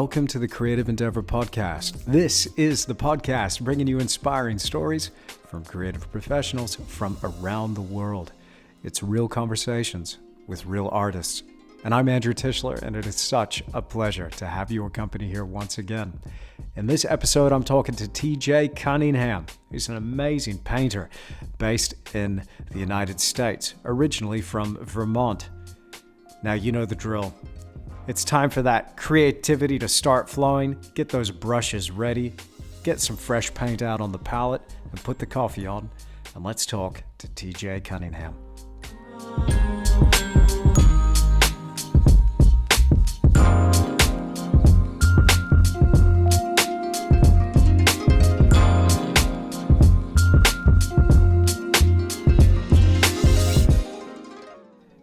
welcome to the Creative Endeavor Podcast. This is the podcast bringing you inspiring stories from creative professionals from around the world. It's real conversations with real artists. And I'm Andrew Tischler, and it is such a pleasure to have your company here once again. In this episode, I'm talking to TJ Cunningham. He's an amazing painter based in the United States, originally from Vermont. Now, you know the drill. It's time for that creativity to start flowing. Get those brushes ready, get some fresh paint out on the palette, and put the coffee on. And let's talk to TJ Cunningham.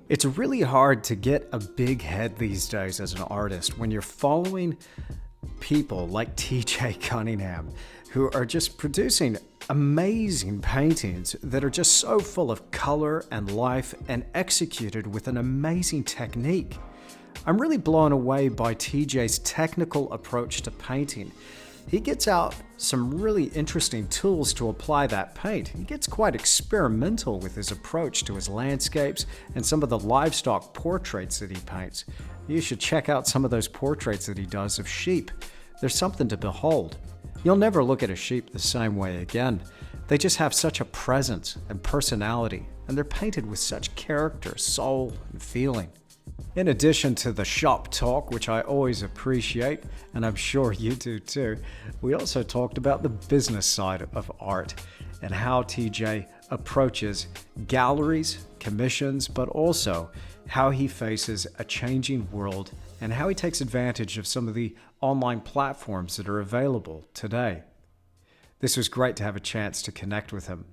It's really hard to get a big head these days as an artist when you're following people like TJ Cunningham, who are just producing amazing paintings that are just so full of color and life and executed with an amazing technique. I'm really blown away by TJ's technical approach to painting. He gets out some really interesting tools to apply that paint. He gets quite experimental with his approach to his landscapes and some of the livestock portraits that he paints. You should check out some of those portraits that he does of sheep. There's something to behold. You'll never look at a sheep the same way again. They just have such a presence and personality, and they're painted with such character, soul, and feeling. In addition to the shop talk, which I always appreciate, and I'm sure you do too, we also talked about the business side of art and how TJ approaches galleries, commissions, but also how he faces a changing world and how he takes advantage of some of the online platforms that are available today. This was great to have a chance to connect with him,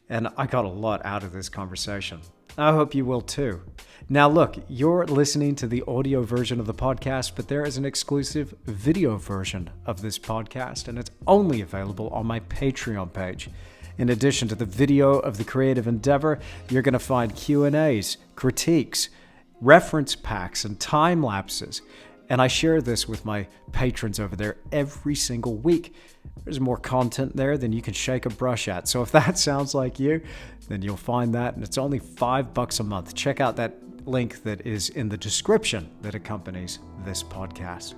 and I got a lot out of this conversation. I hope you will too. Now look, you're listening to the audio version of the podcast, but there is an exclusive video version of this podcast, and it's only available on my Patreon page. In addition to the video of the Creative Endeavor, you're going to find Q&As, critiques, reference packs, and time lapses. And I share this with my patrons over there every single week. There's more content there than you can shake a brush at. So if that sounds like you, then you'll find that. And it's only $5 a month. Check out that link that is in the description that accompanies this podcast.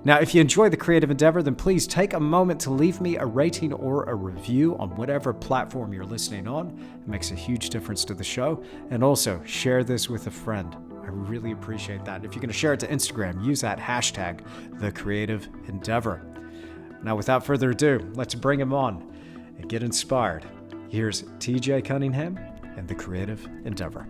Now, if you enjoy the Creative Endeavor, then please take a moment to leave me a rating or a review on whatever platform you're listening on. It makes a huge difference to the show. And also share this with a friend. I really appreciate that. If you're going to share it to Instagram, use that hashtag, #TheCreativeEndeavor. Now, without further ado, let's bring him on and get inspired. Here's TJ Cunningham and the Creative Endeavor.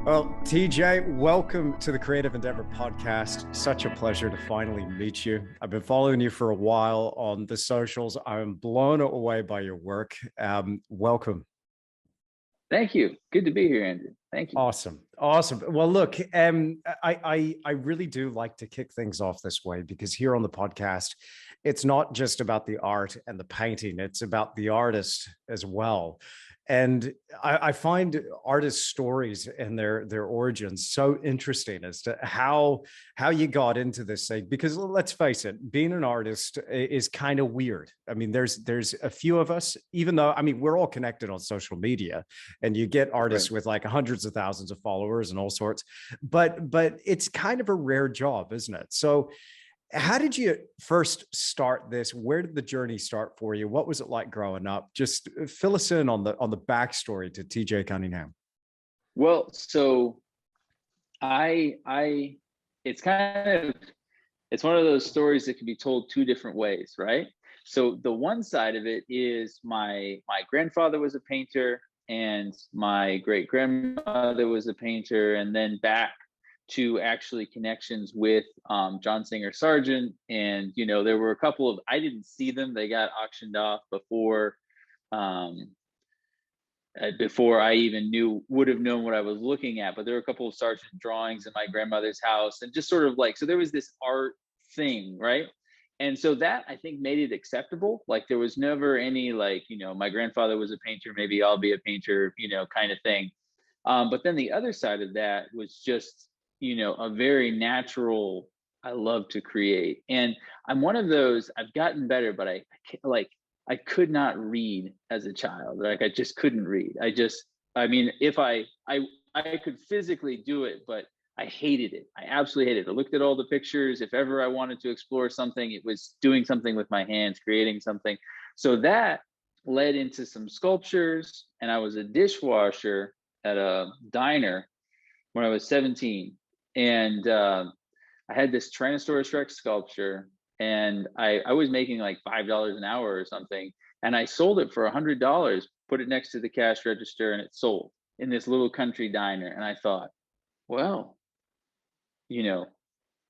Well, TJ, welcome to the Creative Endeavor Podcast. Such a pleasure to finally meet you. I've been following you for a while on the socials. I'm blown away by your work. Welcome. Thank you. Good to be here, Andrew. Thank you. Awesome. Well, look, I really do like to kick things off this way because here on the podcast, it's not just about the art and the painting. It's about the artist as well. And I find artists' stories and their origins so interesting as to how you got into this thing. Because let's face it, being an artist is kind of weird. I mean, there's a few of us, even though, I mean, we're all connected on social media, and you get artists with like hundreds of thousands of followers and all sorts. But it's kind of a rare job, isn't it? So how did you first start this? Where did the journey start for you? What was it like growing up? Just fill us in on the backstory to TJ Cunningham. Well, so it's one of those stories that can be told two different ways, right? So the one side of it is my grandfather was a painter and my great grandmother was a painter, and then back to actually connections with John Singer Sargent. And, you know, there were a couple of, I didn't see them. They got auctioned off before before I even would have known what I was looking at. But there were a couple of sergeant drawings in my grandmother's house, and just sort of like, so there was this art thing, right? And so that, I think, made it acceptable. Like there was never any like, my grandfather was a painter, maybe I'll be a painter, kind of thing. But then the other side of that was just, a very natural, I love to create. And I'm one of those, I've gotten better, but I could not read as a child. Like I just couldn't read. I mean, if I could physically do it, but I hated it. I absolutely hated it. I looked at all the pictures. If ever I wanted to explore something, it was doing something with my hands, creating something. So that led into some sculptures, and I was a dishwasher at a diner when I was 17. And I had this Tyrannosaurus Rex sculpture, and I was making like $5 an hour or something. And I sold it for $100, put it next to the cash register, and it sold in this little country diner. And I thought, well,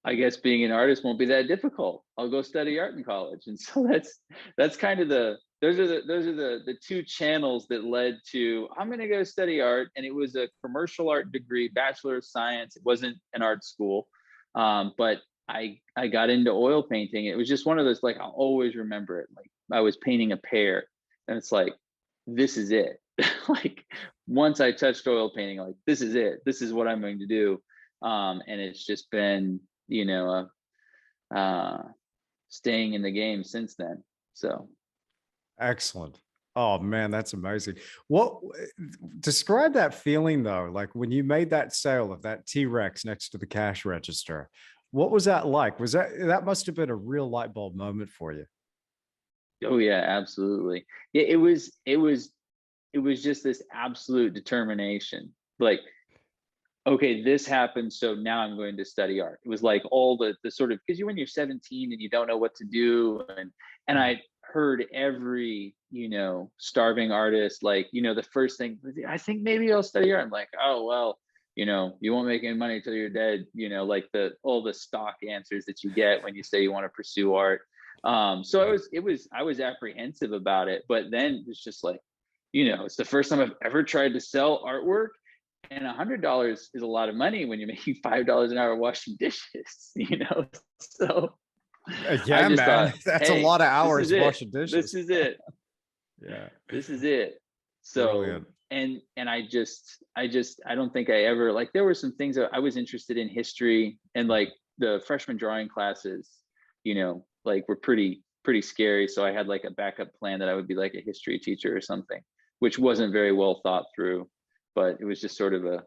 I guess being an artist won't be that difficult. I'll go study art in college. And so that's kind of those are the two channels that led to, I'm going to go study art. And it was a commercial art degree, Bachelor of Science. It wasn't an art school. But I got into oil painting. It was just one of those, like, I'll always remember it. Like I was painting a pear, and it's like, this is it. Like once I touched oil painting, like, this is it. This is what I'm going to do. And it's just been, staying in the game since then. So. Excellent. Oh man, that's amazing. What describe that feeling though? Like when you made that sale of that T-Rex next to the cash register, what was that like? Was that must have been a real light bulb moment for you? Oh yeah, absolutely. Yeah, it was just this absolute determination. Like, okay, this happened, so now I'm going to study art. It was like all the sort of, because when you're 17 and you don't know what to do, and I heard every starving artist, like, the first thing, I think maybe I'll study art. I'm like, oh well, you won't make any money till you're dead, like all the stock answers that you get when you say you want to pursue art. So I was apprehensive about it, but then it's just like, it's the first time I've ever tried to sell artwork. And $100 is a lot of money when you're making $5 an hour washing dishes, So Yeah, I just man, thought, that's a hey, lot of this hours is it. washing dishes. This is it. Yeah, This is it. So, brilliant. and I don't think I ever, like, there were some things that I was interested in, history, and like the freshman drawing classes, like were pretty scary. So I had like a backup plan that I would be like a history teacher or something, which wasn't very well thought through, but it was just sort of a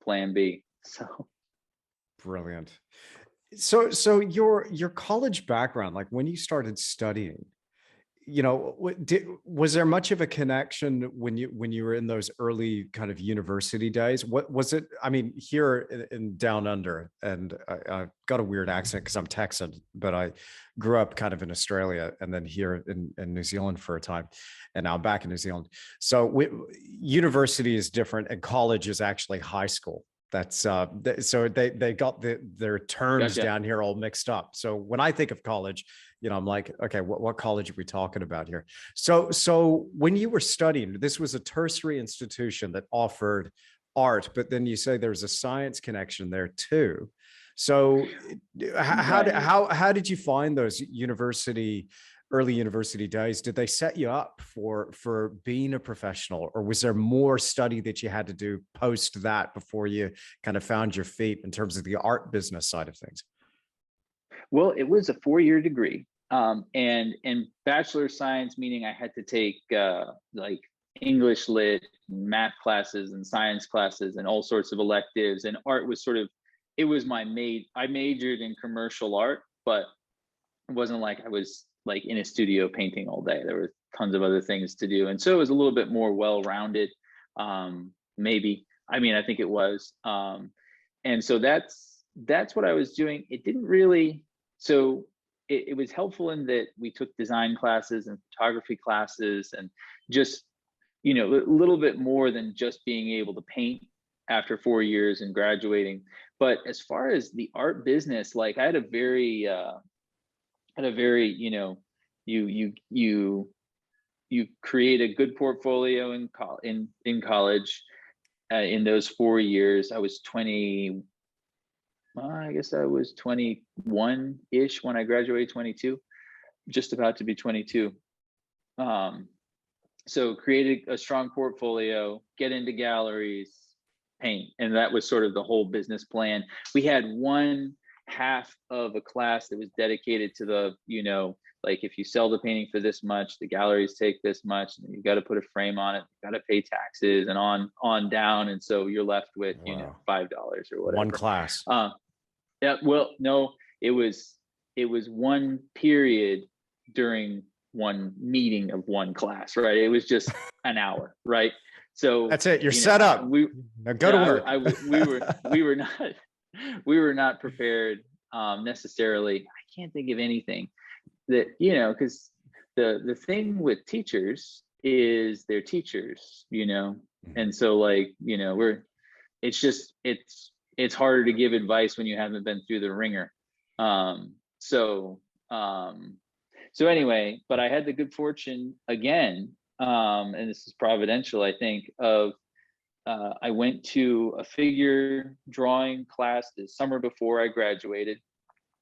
plan B. So. Brilliant. So your college background, like when you started studying, was there much of a connection when you were in those early kind of university days? What was it? I mean, here in Down Under, and I got a weird accent because I'm Texan, but I grew up kind of in Australia and then here in New Zealand for a time, and now I'm back in New Zealand. So university is different, and college is actually high school. That's so they got their terms Gotcha. down here all mixed up. So when I think of college, I'm like, okay, what college are we talking about here? So when you were studying, this was a tertiary institution that offered art, but then you say there's a science connection there too. So Right. how did you find those early university days? Did they set you up for being a professional, or was there more study that you had to do post that before you kind of found your feet in terms of the art business side of things? Well, it was a 4-year degree, and Bachelor of Science, meaning I had to take like English lit, math classes, and science classes, and all sorts of electives. And art was sort of, it was I majored in commercial art, but it wasn't like I was like in a studio painting all day. There were tons of other things to do, and so it was a little bit more well-rounded. Maybe, I mean, I think it was, and so that's what I was doing. It didn't really, so it was helpful in that we took design classes and photography classes, and just a little bit more than just being able to paint after 4 years and graduating. But as far as the art business, like I had a very you you create a good portfolio in college. In those 4 years, I was 20. I guess I was 21 ish when I graduated. 22, just about to be 22. So created a strong portfolio, get into galleries, paint, and that was sort of the whole business plan. We had one half of a class that was dedicated to the, like if you sell the painting for this much, the galleries take this much, and you got to put a frame on it, you got to pay taxes, and on down, and so you're left with $5 or whatever. One class. Yeah. Well, no, it was one period during one meeting of one class, right? It was just an hour, right? So that's it. You're set up. Now go to work. We were not prepared necessarily. I can't think of anything that, because the thing with teachers is they're teachers, and so like, it's harder to give advice when you haven't been through the ringer. So anyway, but I had the good fortune again, and this is providential, I think, of I went to a figure drawing class the summer before I graduated,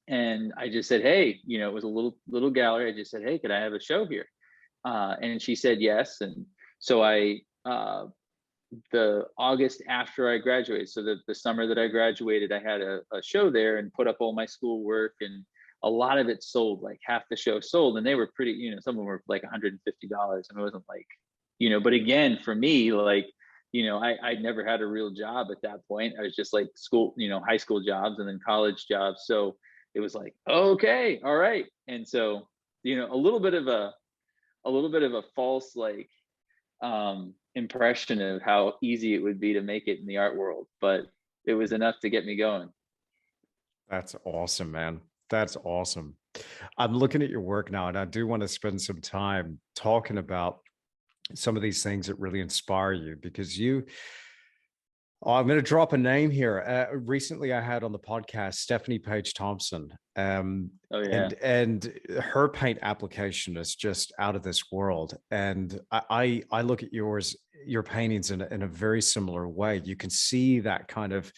and I just said, hey, it was a little gallery. I just said, hey, could I have a show here? And she said yes, and so I the August after I graduated, so the summer that I graduated, I had a show there and put up all my schoolwork, and a lot of it sold, like half the show sold, and they were pretty, some of them were like $150, and it wasn't like, but again, for me, like, I'd never had a real job at that point. I was just like school, high school jobs and then college jobs. So it was like, okay, all right. And so, a little bit of a false, like, impression of how easy it would be to make it in the art world, but it was enough to get me going. That's awesome, man. That's awesome. I'm looking at your work now, and I do want to spend some time talking about some of these things that really inspire you, because I'm going to drop a name here. Recently, I had on the podcast Stephanie Page Thompson, Oh yeah. and her paint application is just out of this world. And I look at your paintings in a very similar way. You can see that kind of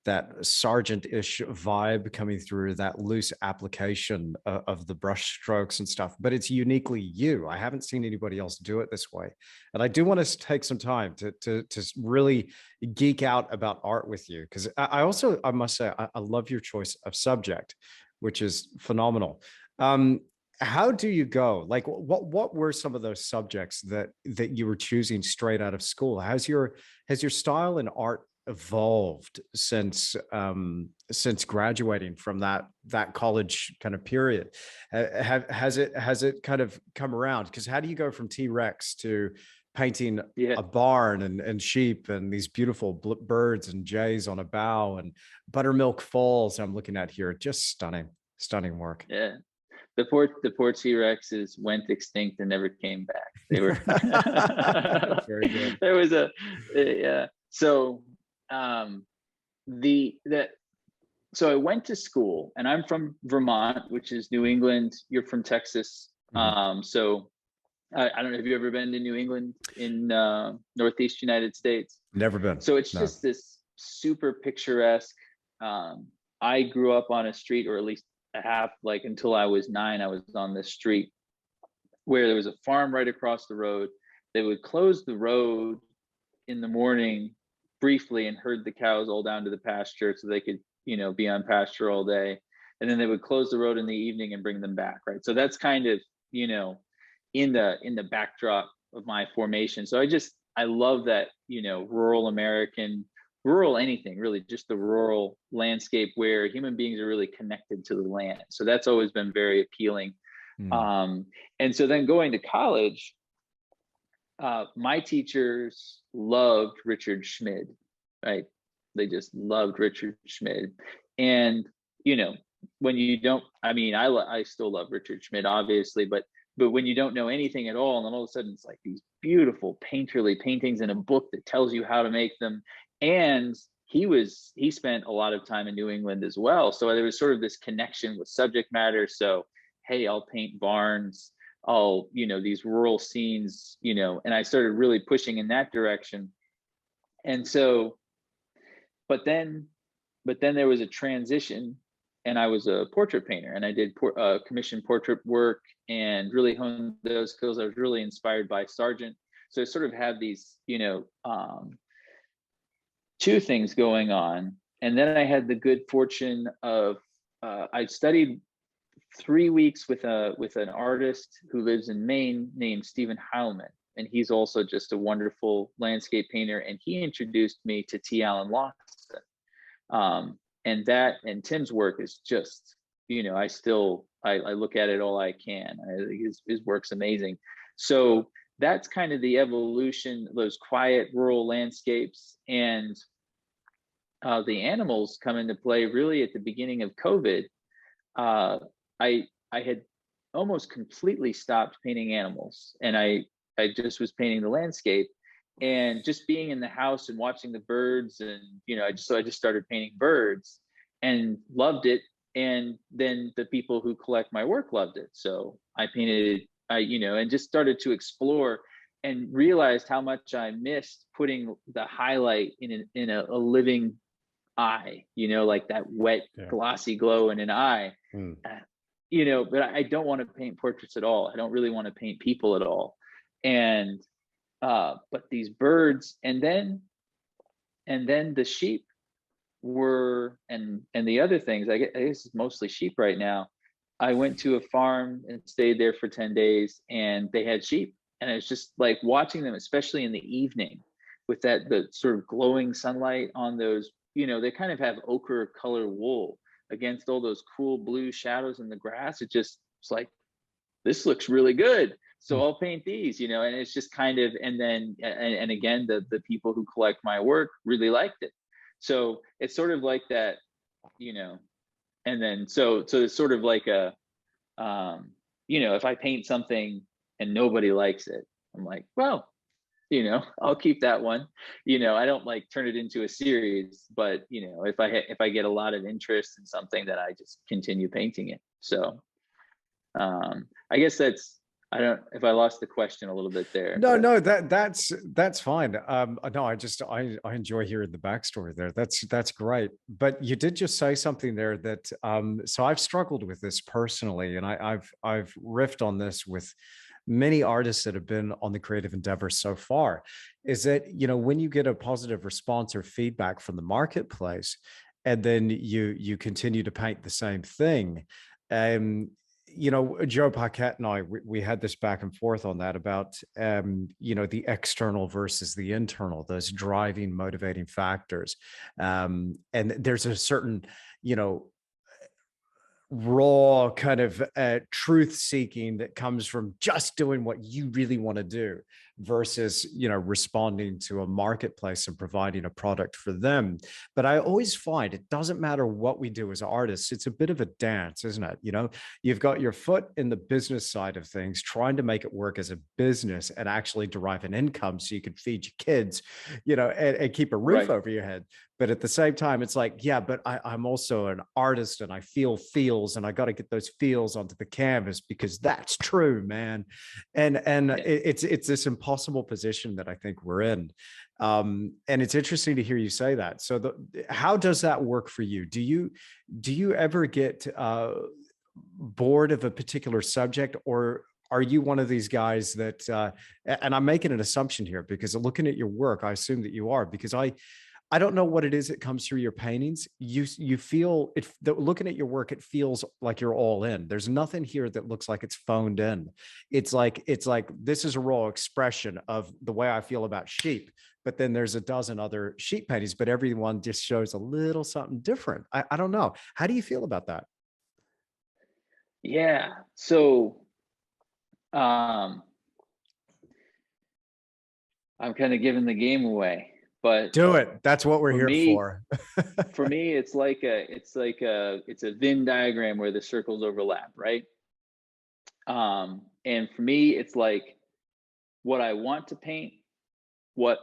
that sergeant-ish vibe coming through, that loose application of the brush strokes and stuff, but it's uniquely you. I haven't seen anybody else do it this way. And I do want to take some time to really geek out about art with you, because I must say, I love your choice of subject, which is phenomenal. How do you go? Like, what were some of those subjects that you were choosing straight out of school? Has your style in art evolved since graduating from that college kind of period? Has it kind of come around? Because how do you go from T-Rex to painting a barn and sheep and these beautiful birds and jays on a bough and buttermilk falls I'm looking at here? Just stunning work. Yeah. The poor T-Rexes went extinct and never came back. They were very good. There was so so I went to school, and I'm from Vermont, which is New England. You're from Texas. Mm-hmm. So I don't know, have you ever been to New England in Northeast United States? Never been. So it's just this super picturesque. I grew up on a street, or at least until I was 9, I was on this street where there was a farm right across the road. They would close the road in the morning briefly and herd the cows all down to the pasture so they could, be on pasture all day. And then they would close the road in the evening and bring them back. Right. So that's kind of, in the backdrop of my formation. So I love that, rural American, rural anything really, just the rural landscape where human beings are really connected to the land. So that's always been very appealing. And so then going to college, my teachers loved Richard Schmid, right? They just loved Richard Schmid. And, when you don't, I still love Richard Schmid, obviously, but when you don't know anything at all, and then all of a sudden it's like these beautiful painterly paintings in a book that tells you how to make them. And he spent a lot of time in New England as well. So there was sort of this connection with subject matter. So, hey, I'll paint barns. all, these rural scenes, and I started really pushing in that direction. And so, but then there was a transition, and I was a portrait painter, and I did commission portrait work and really honed those skills. I was really inspired by Sargent. So I sort of had these, two things going on. And then I had the good fortune of, I studied 3 weeks with an artist who lives in Maine named Stephen Heilman. And he's also just a wonderful landscape painter. And he introduced me to T. Allen Lawson. And Tim's work is just, I look at it all I can. I think his work's amazing. So that's kind of the evolution, those quiet rural landscapes. And the animals come into play really at the beginning of COVID. I had almost completely stopped painting animals, and I just was painting the landscape, and just being in the house and watching the birds, and I just started painting birds and loved it. And then the people who collect my work loved it, so I painted, and just started to explore and realized how much I missed putting the highlight in a living eye, like that wet, glossy glow in an eye. But I don't want to paint portraits at all. I don't really want to paint people at all. And but these birds, and then the sheep were, and the other things, I guess it's mostly sheep right now. I went to a farm and stayed there for 10 days, and they had sheep, and it's just like watching them, especially in the evening, with the sort of glowing sunlight on those, they kind of have ochre color wool against all those cool blue shadows in the grass. It's like, this looks really good, so I'll paint these, and it's just kind of, and then, and again, the people who collect my work really liked it. So it's sort of like that, and then, so it's sort of like a, if I paint something and nobody likes it, I'm like, well, I'll keep that one. I don't like turn it into a series, but if I get a lot of interest in something, then I just continue painting it. So I guess I don't, if I lost the question a little bit there. No, that's fine. No, I enjoy hearing the backstory there. That's great. But you did just say something there that, so I've struggled with this personally, and I've riffed on this with many artists that have been on the creative endeavor so far, is that, when you get a positive response or feedback from the marketplace, and then you continue to paint the same thing, Joe Paquette and I, we had this back and forth on that about, the external versus the internal, those driving, motivating factors. And there's a certain, raw kind of truth seeking that comes from just doing what you really want to do versus responding to a marketplace and providing a product for them. But I always find it doesn't matter what we do as artists, it's a bit of a dance, isn't it? You've got your foot in the business side of things, trying to make it work as a business and actually derive an income so you can feed your kids, and keep a roof over your head. But at the same time, it's like, yeah, but I'm also an artist, and I feel feels, and I got to get those feels onto the canvas because that's true, man. And it's this impossible position that I think we're in. And it's interesting to hear you say that. So how does that work for you? Do you ever get bored of a particular subject, or are you one of these guys that, and I'm making an assumption here because looking at your work, I assume that you are, because I don't know what it is that comes through your paintings. You feel it, looking at your work, it feels like you're all in. There's nothing here that looks like it's phoned in. It's like this is a raw expression of the way I feel about sheep. But then there's a dozen other sheep paintings, but everyone just shows a little something different. I don't know. How do you feel about that? Yeah. So I'm kind of giving the game away. But do it. That's what we're here for. For me, it's a Venn diagram where the circles overlap, right? And for me, it's like what I want to paint, what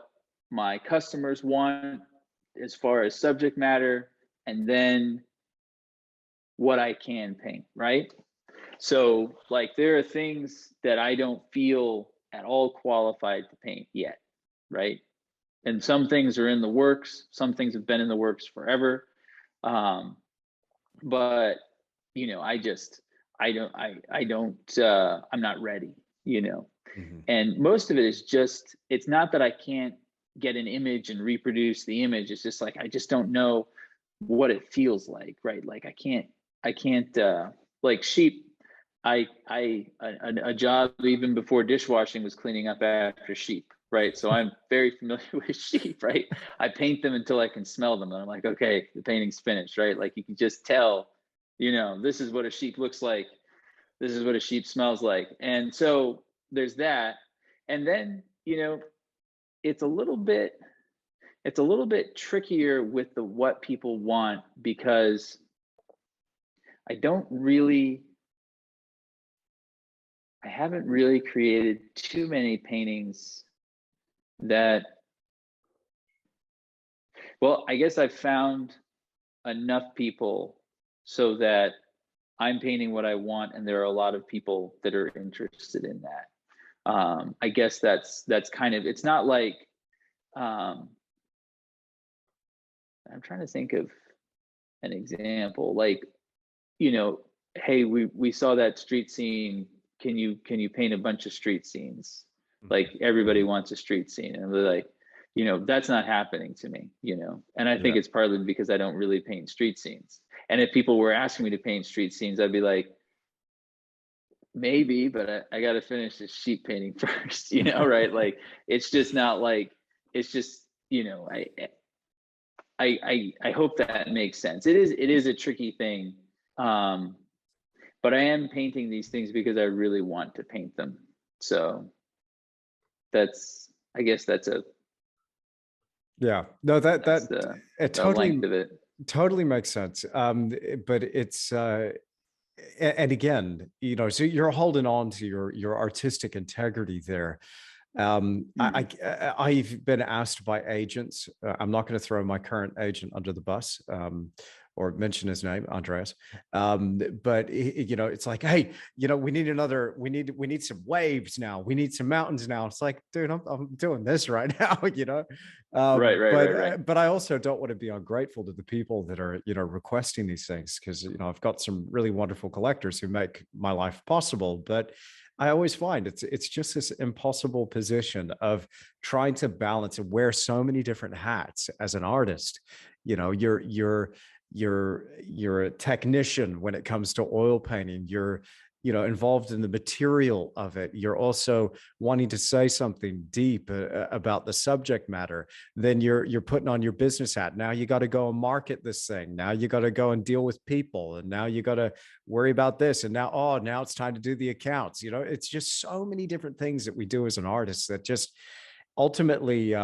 my customers want as far as subject matter, and then what I can paint, right? So like there are things that I don't feel at all qualified to paint yet, right? And some things are in the works, some things have been in the works forever. Um, but you know, I'm not ready, you know. Mhm. And most of it is just, it's not that I can't get an image and reproduce the image. It's just like I just don't know what it feels like, right? Like I can't like sheep. A job even before dishwashing was cleaning up after sheep, right? So I'm very familiar with sheep, right? I paint them until I can smell them, and I'm like, okay, the painting's finished, right? Like you can just tell, you know, this is what a sheep looks like, this is what a sheep smells like. And so there's that. And then, you know, it's a little bit it's a little bit trickier with the what people want, because I don't really I haven't really created too many paintings that, well, I guess I've found enough people so that I'm painting what I want, and there are a lot of people that are interested in that. I guess that's kind of, it's not like, um, I'm trying to think of an example. Like, you know, hey, we saw that street scene. Can you paint a bunch of street scenes? Like Mhm. everybody Mhm. wants a street scene, and they're like, you know, that's not happening to me, you know. And I think Yeah. it's partly because I don't really paint street scenes. And if people were asking me to paint street scenes, I'd be like, maybe, but I got to finish this sheep painting first, you know, right? Like it's just not like, it's just, you know, I hope that makes sense. It is a tricky thing. Um, but I am painting these things because I really want to paint them. So that's, I guess Yeah. No, that's it the length of it. totally makes sense. But it's and again, you know, so you're holding on to your artistic integrity there. Mm. I've been asked by agents. I'm not going to throw my current agent under the bus, or mention his name, Andreas. But you know, it's like, hey, you know, we need some waves now. We need some mountains now. It's like, dude, I'm doing this right now, you know. Right, right, right, right. But I also don't want to be ungrateful to the people that are, you know, requesting these things, because you know I've got some really wonderful collectors who make my life possible, but I always find it's just this impossible position of trying to balance and wear so many different hats as an artist. You know, you're a technician when it comes to oil painting. You're, you know, involved in the material of it. You're also wanting to say something deep about the subject matter. Then you're putting on your business hat. Now you got to go and market this thing. Now you got to go and deal with people, and now you got to worry about this, and now, oh, now it's time to do the accounts. You know, it's just so many different things that we do as an artist that just ultimately,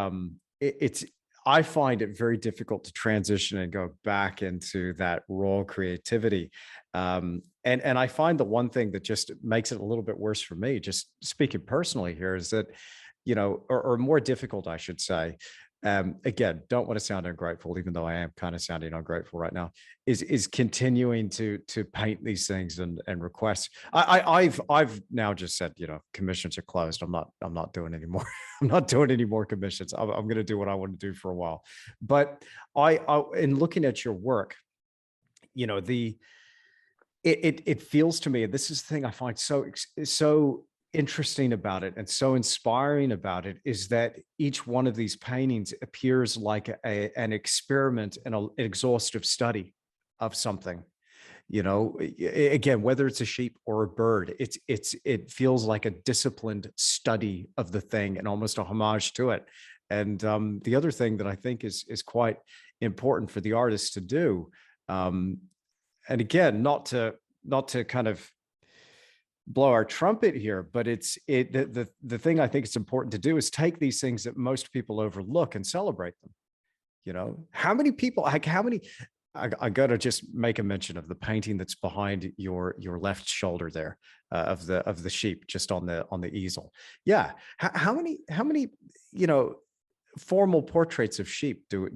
it's, I find it very difficult to transition and go back into that raw creativity. And I find the one thing that just makes it a little bit worse for me, just speaking personally here, is that, you know, or more difficult, I should say. Again, don't want to sound ungrateful, even though I am kind of sounding ungrateful right now. Is continuing to paint these things and requests. I've now just said, you know, commissions are closed. I'm not doing any more. I'm not doing any more commissions. I'm going to do what I want to do for a while. But in looking at your work, you know, it feels to me, and this is the thing I find so interesting about it and so inspiring about it, is that each one of these paintings appears like an experiment and an exhaustive study of something. You know, again, whether it's a sheep or a bird, it feels like a disciplined study of the thing and almost a homage to it. And the other thing that I think is quite important for the artist to do, um, and again, not to kind of blow our trumpet here, but the thing I think it's important to do is take these things that most people overlook and celebrate them. You know, how many people, like how many, I got to just make a mention of the painting that's behind your left shoulder there, of the sheep just on the easel. Yeah, how many, you know, formal portraits of sheep do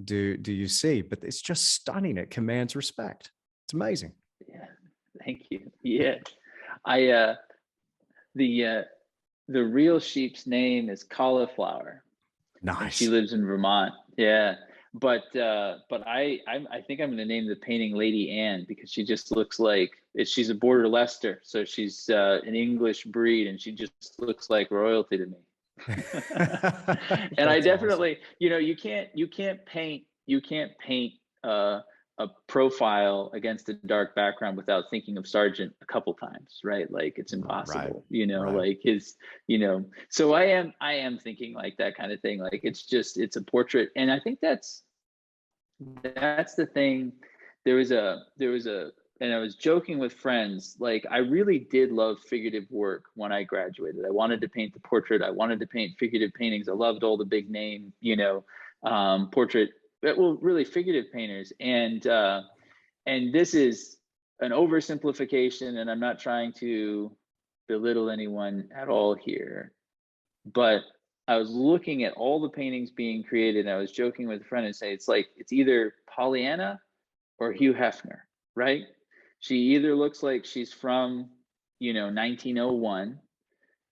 you see? But it's just stunning. It commands respect. It's amazing. Yeah. Thank you. Yeah. I the uh, the real sheep's name is Cauliflower, and she Nice. lives in Vermont. Yeah, but I think I'm going to name the painting Lady Anne because she just looks like she's a border Leicester, so she's an English breed, and she just looks like royalty to me. And I That's awesome. definitely, you can't paint a profile against a dark background without thinking of Sargent a couple times, right? Like it's Right. impossible, Right. like so I am thinking like that kind of thing. Like it's a portrait. And I think that's the thing. There was a and I was joking with friends, like I really did love figurative work when I graduated. I wanted to paint the portrait. I wanted to paint figurative paintings. I loved all the big name, portrait, well, really figurative painters. And this is an oversimplification, and I'm not trying to belittle anyone at all here, but I was looking at all the paintings being created, and I was joking with a friend and say it's like it's either Pollyanna or Hugh Hefner, right? She either looks like she's from 1901,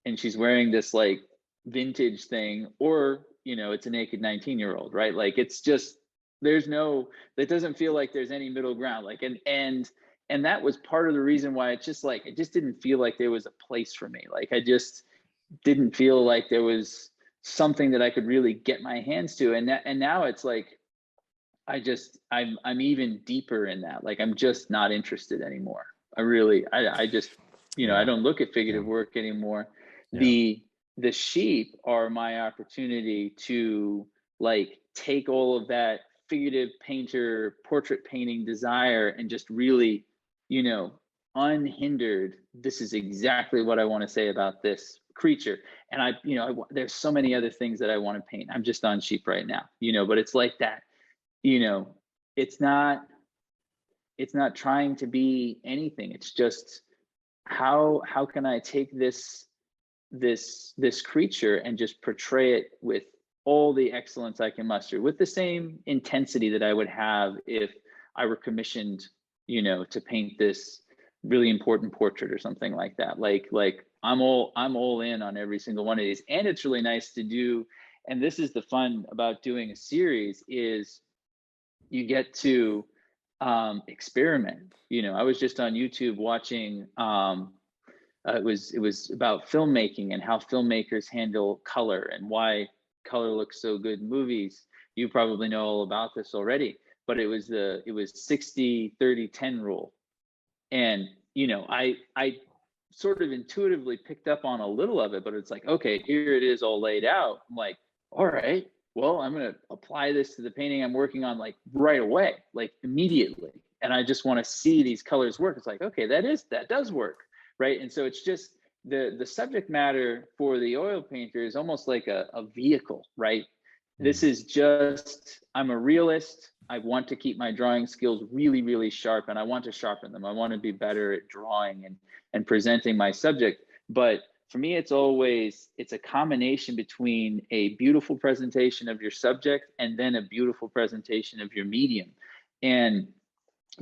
and she's wearing this like vintage thing, or it's a naked 19-year-old, right? Like it's just there's no that doesn't feel like there's any middle ground. Like and that was part of the reason why it just didn't feel like there was a place for me. Like I just didn't feel like there was something that I could really get my hands to. And now it's like I'm even deeper in that. Like I'm just not interested anymore. I just I Yeah. don't look at Yeah. figurative work anymore. Yeah. The sheep are my opportunity to like take all of that figurative painter portrait painting desire and just really, you know, unhindered, this is exactly what I want to say about this creature. And there's so many other things that I want to paint. I'm just on sheep right now, but it's like that, you know, it's not trying to be anything. It's just how can I take this creature and just portray it with all the excellence I can muster, with the same intensity that I would have if I were commissioned, to paint this really important portrait or something like that. Like I'm all in on every single one of these. And it's really nice to do, and this is the fun about doing a series, is you get to experiment. I was just on YouTube watching it was about filmmaking and how filmmakers handle color and why color looks so good in movies. You probably know all about this already, but it was 60-30-10 rule. And I sort of intuitively picked up on a little of it, but it's like, okay, here it is all laid out. I'm like, all right, well, I'm going to apply this to the painting I'm working on, like right away, like immediately. And I just want to see these colors work. It's like, okay, that does work. Right. And so it's just the subject matter for the oil painter is almost like a vehicle, right? This Mm. is just, I'm a realist. I want to keep my drawing skills really, really sharp, and I want to sharpen them. I want to be better at drawing and presenting my subject. But for me, it's a combination between a beautiful presentation of your subject and then a beautiful presentation of your medium. And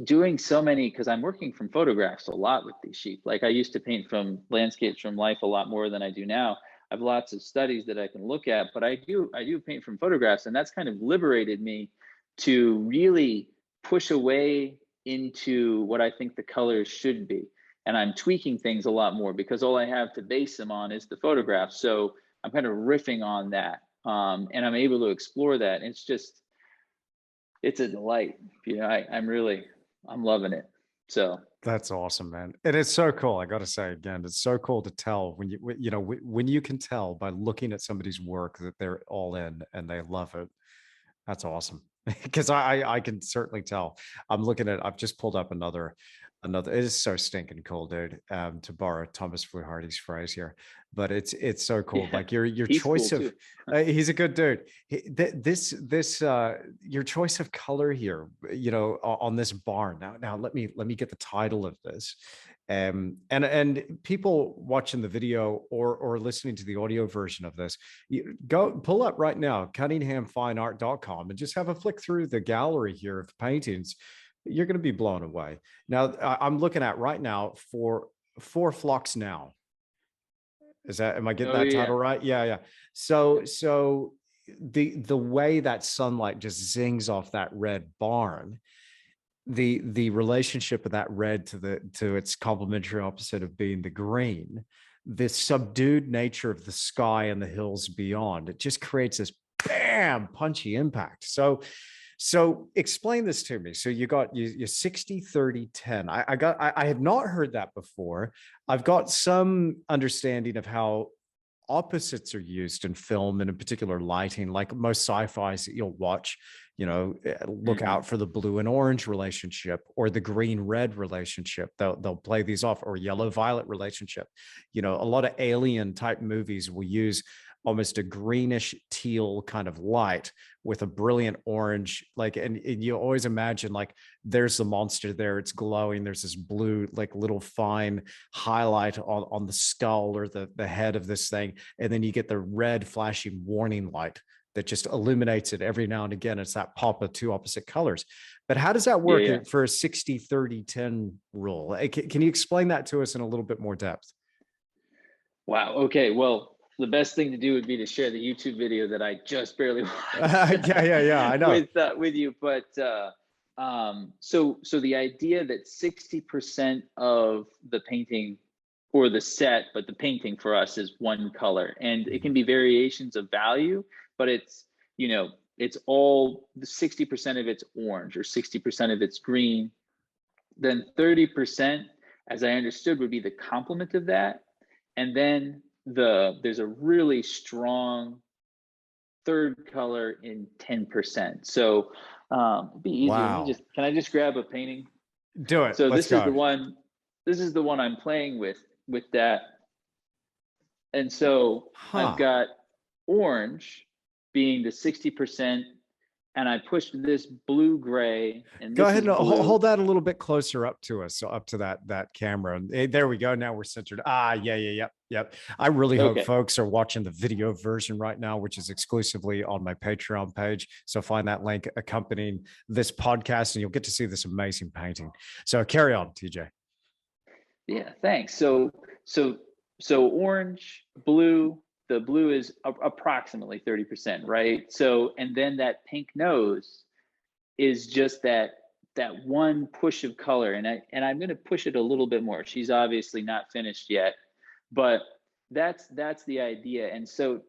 doing so many, because I'm working from photographs a lot with these sheep. Like I used to paint from landscapes from life a lot more than I do now. I have lots of studies that I can look at, but I do paint from photographs, and that's kind of liberated me to really push away into what I think the colors should be. And I'm tweaking things a lot more because all I have to base them on is the photograph. So I'm kind of riffing on that, and I'm able to explore that. It's a delight. I'm loving it. So That's awesome, man. And it's so cool. I got to say again, it's so cool to tell when you can tell by looking at somebody's work that they're all in and they love it. That's awesome. Because I can certainly tell. I've just pulled up another. It is so stinking cool, dude. To borrow Thomas Fluharty's phrase here, but it's so cool. yeah, Like your he's cool choice of too. he's a good dude. This your choice of color here, on this barn. Now let me get the title of this. And people watching the video or listening to the audio version of this, you go pull up right now cunninghamfineart.com and just have a flick through the gallery here of paintings. You're going to be blown away. Now I'm looking at right now for Four Flocks Now. Am I getting Oh that yeah. title right? Yeah, yeah. So the way that sunlight just zings off that red barn, the relationship of that red to its complementary opposite of being the green, the subdued nature of the sky and the hills beyond, it just creates this bam punchy impact. So explain this to me. So you got you 60, 30, 10. I had not heard that before. I've got some understanding of how opposites are used in film and in particular lighting, like most sci-fis that you'll watch, look Hmm. out for the blue and orange relationship or the green red relationship. They'll play these off, or yellow violet relationship. A lot of alien type movies will use almost a greenish teal kind of light with a brilliant orange, like, and you always imagine like there's the monster there, it's glowing, there's this blue like little fine highlight on the skull or the head of this thing, and then you get the red flashing warning light that just illuminates it every now and again. It's that pop of two opposite colors. But how does that Yeah, work yeah. for a 60 30 10 rule? Can you explain that to us in a little bit more depth? Wow. Okay. Well, the best thing to do would be to share the YouTube video that I just barely watched Yeah, I know. with you. But so the idea that 60% of the painting or the set, but the painting for us is one color, and it can be variations of value, but it's all the 60% of it's orange or 60% of it's green. Then 30%, as I understood, would be the complement of that, and then there's a really strong third color in 10%. So it'd be easier. Wow. Can I just grab a painting? Do it. So Let's go. this is the one I'm playing with that. And so I've Huh. got orange being the 60%, and I pushed this blue gray, and Go this ahead is and blue. hold that a little bit closer up to us, so up to that camera. There we go. Now we're centered. Yep. I really hope Okay. folks are watching the video version right now, which is exclusively on my Patreon page. So find that link accompanying this podcast, and you'll get to see this amazing painting. So carry on, TJ. Yeah, thanks. So orange, blue, the blue is approximately 30%, right? So, and then that pink nose is just that one push of color, and I'm going to push it a little bit more. She's obviously not finished yet, but that's the idea. And so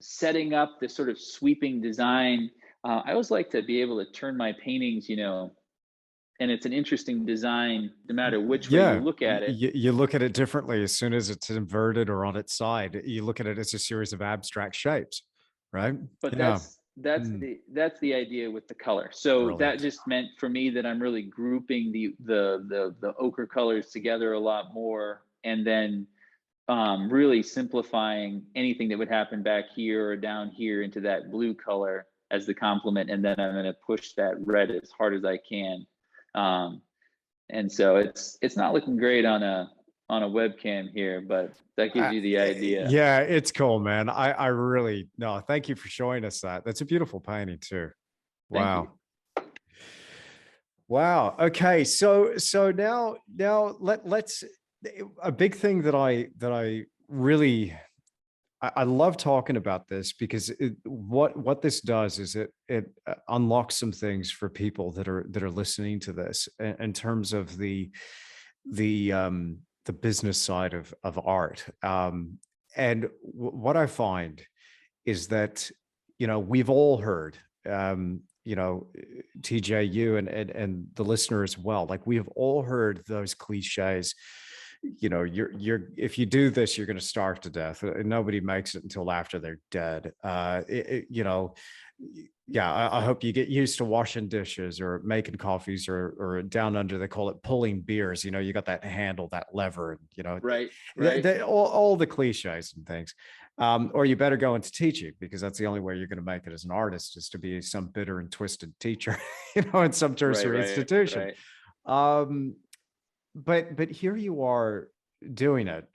setting up this sort of sweeping design, I always like to be able to turn my paintings, and it's an interesting design no matter which way you Yeah, look at it. you look at it differently as soon as it's inverted or on its side. You look at it as a series of abstract shapes, right? But Yeah. that's the idea with the color. So that Brilliant. just meant for me that I'm really grouping the ochre colors together a lot more, and then really simplifying anything that would happen back here or down here into that blue color as the complement, and then I'm going to push that red as hard as I can. Um, and so it's not looking great on a webcam here, but that gives you the idea. Yeah, it's cool, man. I really no, thank you for showing us that. That's a beautiful painting too. Thank you. Wow. Wow. Okay. So now let's a big thing that I really I love talking about this because what this does is it unlocks some things for people that are listening to this in terms of the business side of art. And what I find is that we've all heard, TJ, you and the listener as well. Like we have all heard those cliches. You're if you do this, you're going to starve to death. Nobody makes it until after they're dead. Yeah, I hope you get used to washing dishes or making coffees or down under they call it pulling beers. You got that handle, that lever, Right, right, all the cliches and things. Or you better go into teaching because that's the only way you're going to make it as an artist is to be some bitter and twisted teacher, in some right, tertiary right, institution. right. Um, but here you are doing it,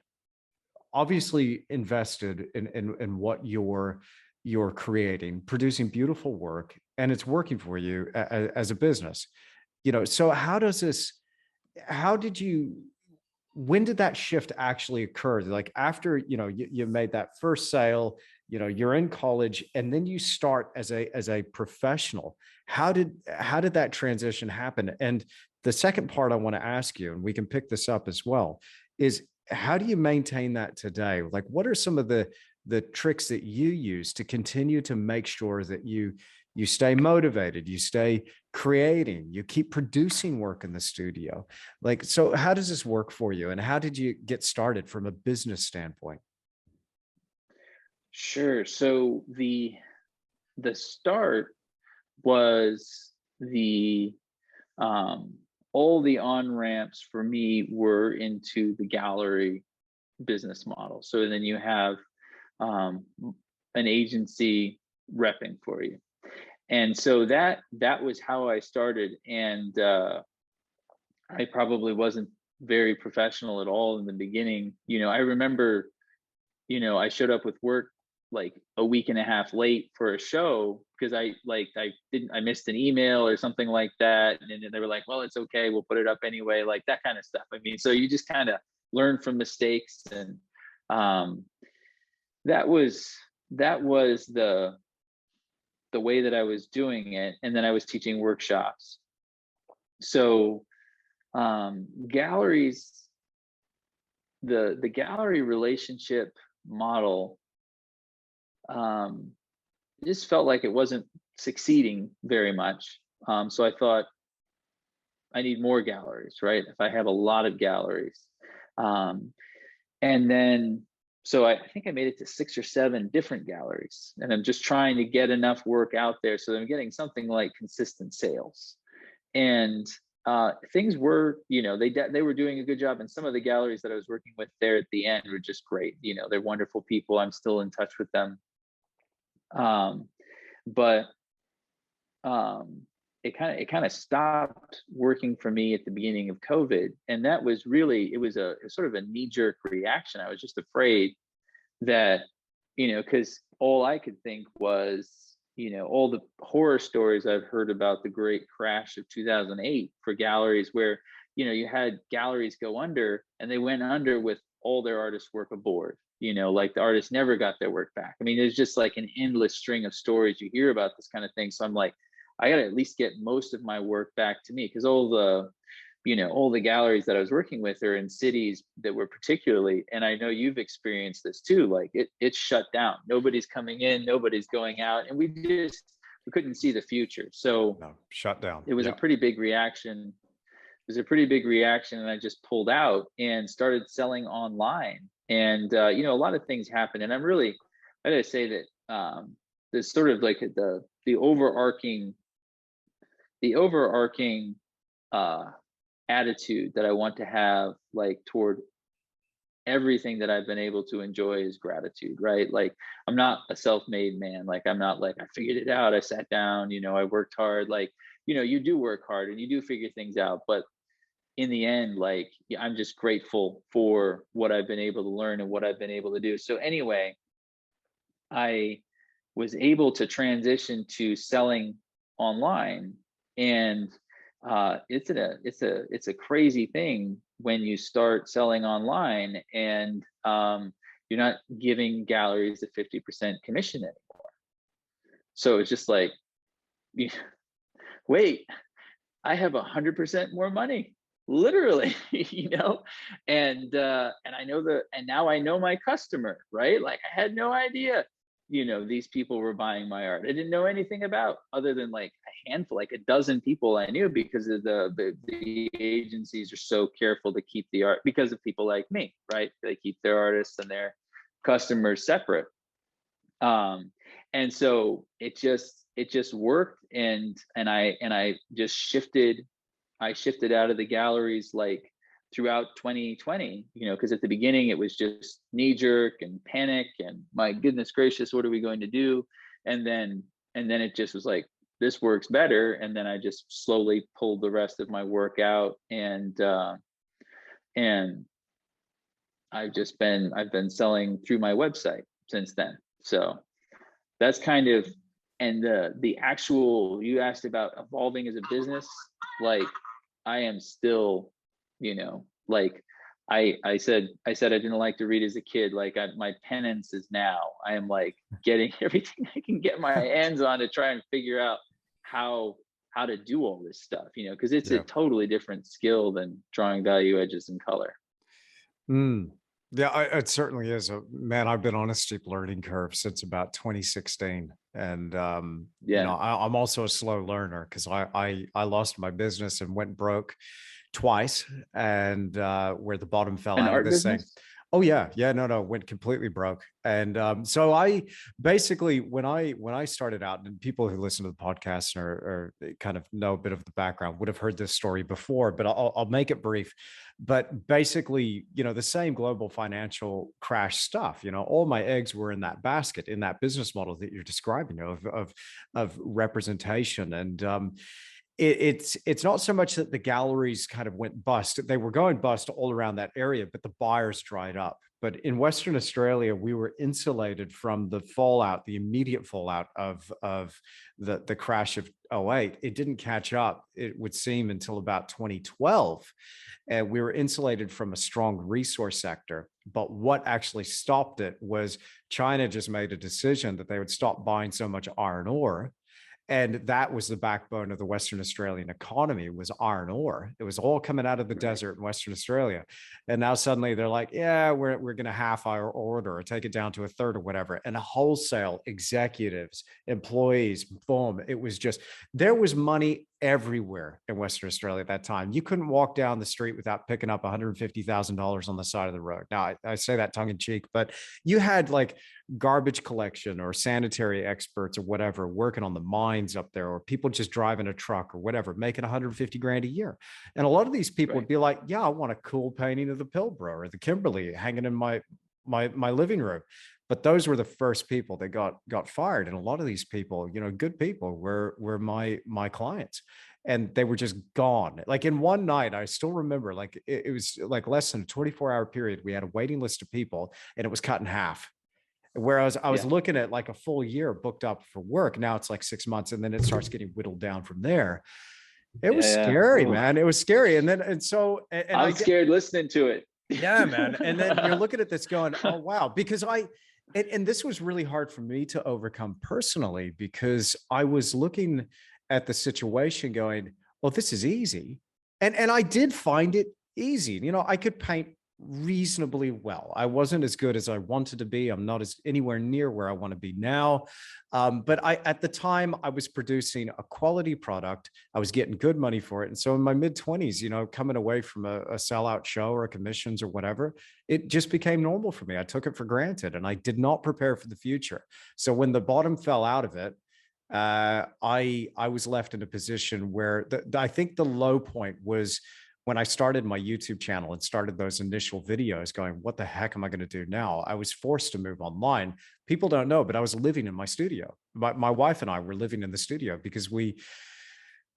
obviously invested in what you're creating, producing beautiful work, and it's working for you as a business. So how did you when did that shift actually occur? Like after, you made that first sale, you're in college and then you start as a professional. How did that transition happen? And the second part I want to ask you, and we can pick this up as well, is how do you maintain that today? Like what are some of the tricks that you use to continue to make sure that you stay motivated, you stay creating, you keep producing work in the studio? Like, so how does this work for you? And how did you get started from a business standpoint? Sure. So the start was the um, all the on ramps for me were into the gallery business model. So then you have um, an agency repping for you, and so that was how I started. And I probably wasn't very professional at all in the beginning. I remember, I showed up with work like a week and a half late for a show because I missed an email or something like that. And then they were like, well, it's okay, we'll put it up anyway, like that kind of stuff. I mean, so you just kind of learn from mistakes. And um that was the way that I was doing it. And then I was teaching workshops. So galleries, the gallery relationship model, just felt like it wasn't succeeding very much. So I thought I need more galleries, right? If I have a lot of galleries. Um, and then, so I think I made it to 6 or 7 different galleries, and I'm just trying to get enough work out there so that I'm getting something like consistent sales. And things were, they were doing a good job. And some of the galleries that I was working with there at the end were just great. They're wonderful people. I'm still in touch with them. Um, but it kind of stopped working for me at the beginning of COVID, and that was really, it was a sort of a knee-jerk reaction. I was just afraid that, because all I could think was, all the horror stories I've heard about the great crash of 2008 for galleries, where you had galleries go under, and they went under with all their artists' work aboard. Like the artists never got their work back. I mean, there's just like an endless string of stories you hear about this kind of thing. So I'm like, I got to at least get most of my work back to me, because all the galleries that I was working with are in cities that were particularly, and I know you've experienced this too, like it's shut down. Nobody's coming in, nobody's going out, and we couldn't see the future. So No, shut down. it was a Yeah. pretty big reaction. It was a pretty big reaction, and I just pulled out and started selling online. And a lot of things happened, and I gotta say that there's sort of like the overarching uh, attitude that I want to have, like toward everything that I've been able to enjoy, is gratitude, right? Like I'm not a self-made man. Like I'm not like I figured it out, I sat down, I worked hard. Like, you do work hard and you do figure things out, but in the end, like, yeah, I'm just grateful for what I've been able to learn and what I've been able to do. So anyway, I was able to transition to selling online. And it's a crazy thing when you start selling online, and you're not giving galleries a 50% commission anymore. So it's just like, wait, I have 100% more money, literally, and now I know my customer, right? Like I had no idea, these people were buying my art. I didn't know anything about, other than like a handful, like a dozen people I knew, because of the agencies are so careful to keep the art, because of people like me, right? They keep their artists and their customers separate. And so it just worked. And I just shifted out of the galleries like throughout 2020, because at the beginning it was just knee jerk and panic and my goodness gracious, what are we going to do? And then it just was like, this works better. And then I just slowly pulled the rest of my work out. And I've been selling through my website since then. So that's kind of, and the actual, you asked about evolving as a business, like I am still, like I said I didn't like to read as a kid. Like my penance is now. I am like getting everything I can get my hands on to try and figure out how how to do all this stuff, because it's a Yeah. totally different skill than drawing value edges and color. Mm. Yeah, it certainly is. Man, I've been on a steep learning curve since about 2016. And, Yeah. I'm also a slow learner because I lost my business and went broke twice, and where the bottom fell An out of art this thing. business? Oh yeah, yeah, no, went completely broke. And so I basically, when I started out, and people who listen to the podcast or kind of know a bit of the background would have heard this story before, but I'll make it brief. But basically, the same global financial crash stuff. All my eggs were in that basket, in that business model that you're describing, of representation. And it's not so much that the galleries kind of went bust. They were going bust all around that area, but the buyers dried up. But in Western Australia, we were insulated from the fallout, the immediate fallout of the crash of '08. It didn't catch up, it would seem, until about 2012. And we were insulated from a strong resource sector. But what actually stopped it was China just made a decision that they would stop buying so much iron ore, and that was the backbone of the Western Australian economy, was iron ore. It was all coming out of the Right. desert in Western Australia. And now suddenly they're like, yeah, we're going to half our order or take it down to a third or whatever. And wholesale executives, employees, boom. It was just, there was money everywhere in Western Australia at that time. You couldn't walk down the street without picking up $150,000 on the side of the road. Now, I say that tongue in cheek, but you had like garbage collection or sanitary experts or whatever working on the mines up there, or people just driving a truck or whatever, making 150 grand a year. And a lot of these people would Right. be like, yeah, I want a cool painting of the Pilbara or the Kimberley hanging in my living room. But those were the first people that got fired. And a lot of these people, good people, were my clients. And they were just gone. Like in one night, I still remember, like it was like less than a 24-hour period. We had a waiting list of people, and it was cut in half. Whereas I was Yeah. looking at like a full year booked up for work. Now it's like 6 months, and then it starts getting whittled down from there. It was Yeah. scary, Ooh, man. It was scary. And I'm I get, scared listening to it. yeah, man. And then you're looking at this going, oh, wow. Because and this was really hard for me to overcome personally, because I was looking at the situation going, well, this is easy. And I did find it easy. I could paint reasonably well. I wasn't as good as I wanted to be. I'm not as anywhere near where I want to be now. But at the time, I was producing a quality product. I was getting good money for it. And so in my mid 20s, coming away from a sellout show or commissions or whatever, it just became normal for me. I took it for granted, and I did not prepare for the future. So when the bottom fell out of it, I was left in a position where I think the low point was when I started my YouTube channel and started those initial videos going, what the heck am I going to do now? I was forced to move online. People don't know, but I was living in my studio. My wife and I were living in the studio because we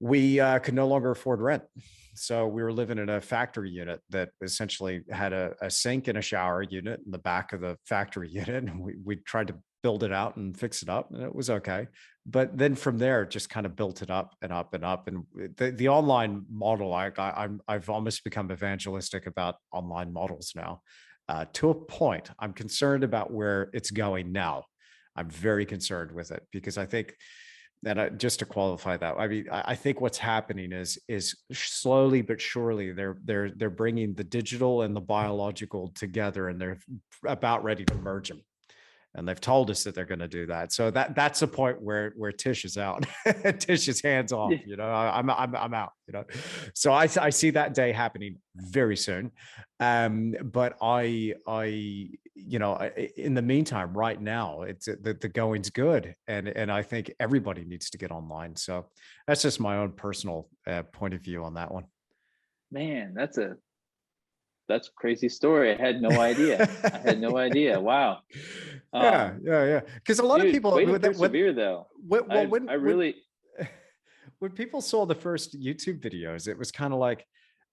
could no longer afford rent. So we were living in a factory unit that essentially had a sink and a shower unit in the back of the factory unit. And we tried to build it out and fix it up, and it was okay. But then from there, it just kind of built it up and up and up. And the online model, I've almost become evangelistic about online models now, to a point. I'm concerned about where it's going now. I'm very concerned with it, because I think that, just to qualify that, I mean, I think what's happening is slowly but surely they're bringing the digital and the biological together, and they're about ready to merge them. And they've told us that they're going to do that. So that's the point where Tish is out. Tish is hands off. Yeah. I'm out. So I see that day happening very soon. But in the meantime, right now, it's the going's good, and I think everybody needs to get online. So that's just my own personal point of view on that one. Man, that's a crazy story. I had no idea. I had no idea. Wow. Yeah, yeah, yeah. Because a lot of Dude, people, way to persevere though. well, I really, when people saw the first YouTube videos, it was kind of like,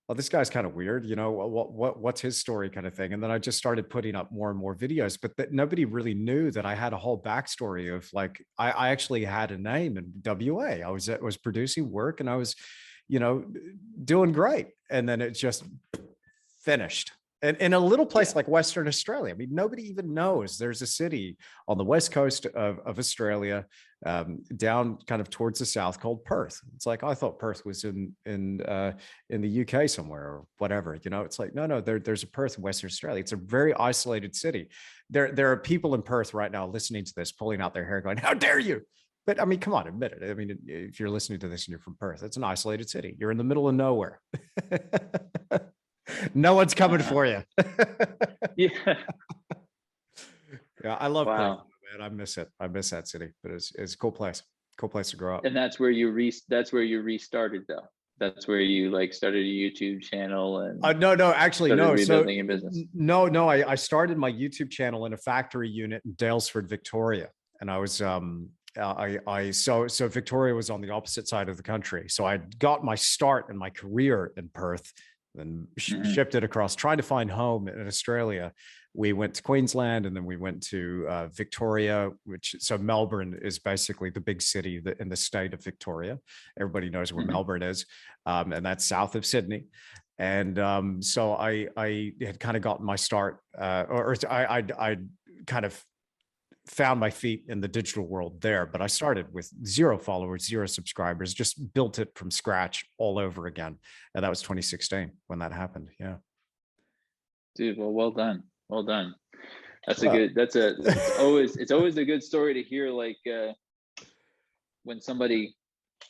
oh, this guy's kind of weird, what's his story, kind of thing. And then I just started putting up more and more videos, but that nobody really knew that I had a whole backstory of, like, I actually had a name in WA. I was producing work, and I was, doing great. And then it just finished. And in a little place Yeah. like Western Australia, I mean, nobody even knows there's a city on the west coast of Australia, down kind of towards the south, called Perth. It's like, I thought Perth was in the UK somewhere or whatever. You know, it's like, no, there's a Perth in Western Australia. It's a very isolated city. There are people in Perth right now listening to this, pulling out their hair, going, "How dare you!" But I mean, come on, admit it. I mean, if you're listening to this and you're from Perth, it's an isolated city. You're in the middle of nowhere. No one's coming for you. Yeah. Yeah, I love Perth, Wow. man. I miss it. I miss that city, but it's a cool place. Cool place to grow up. And that's where you restarted though. That's where you like started a YouTube channel and No, actually, started no. So rebuilding your business. no. I started my YouTube channel in a factory unit in Daylesford, Victoria, and I was so Victoria was on the opposite side of the country. So I got my start in my career in Perth, then Mhm. shipped it across, trying to find home in Australia. We went to Queensland, and then we went to Victoria, which so Melbourne is basically the big city in the state of Victoria. Everybody knows where Mhm. Melbourne is, and that's south of Sydney. And so I had kind of gotten my start, or I kind of found my feet in the digital world there, but I started with 0 followers, 0 subscribers, just built it from scratch all over again. And that was 2016 when that happened. Yeah. Dude, well done. Well done. That's a Well, good, that's a, it's always a good story to hear, like, when somebody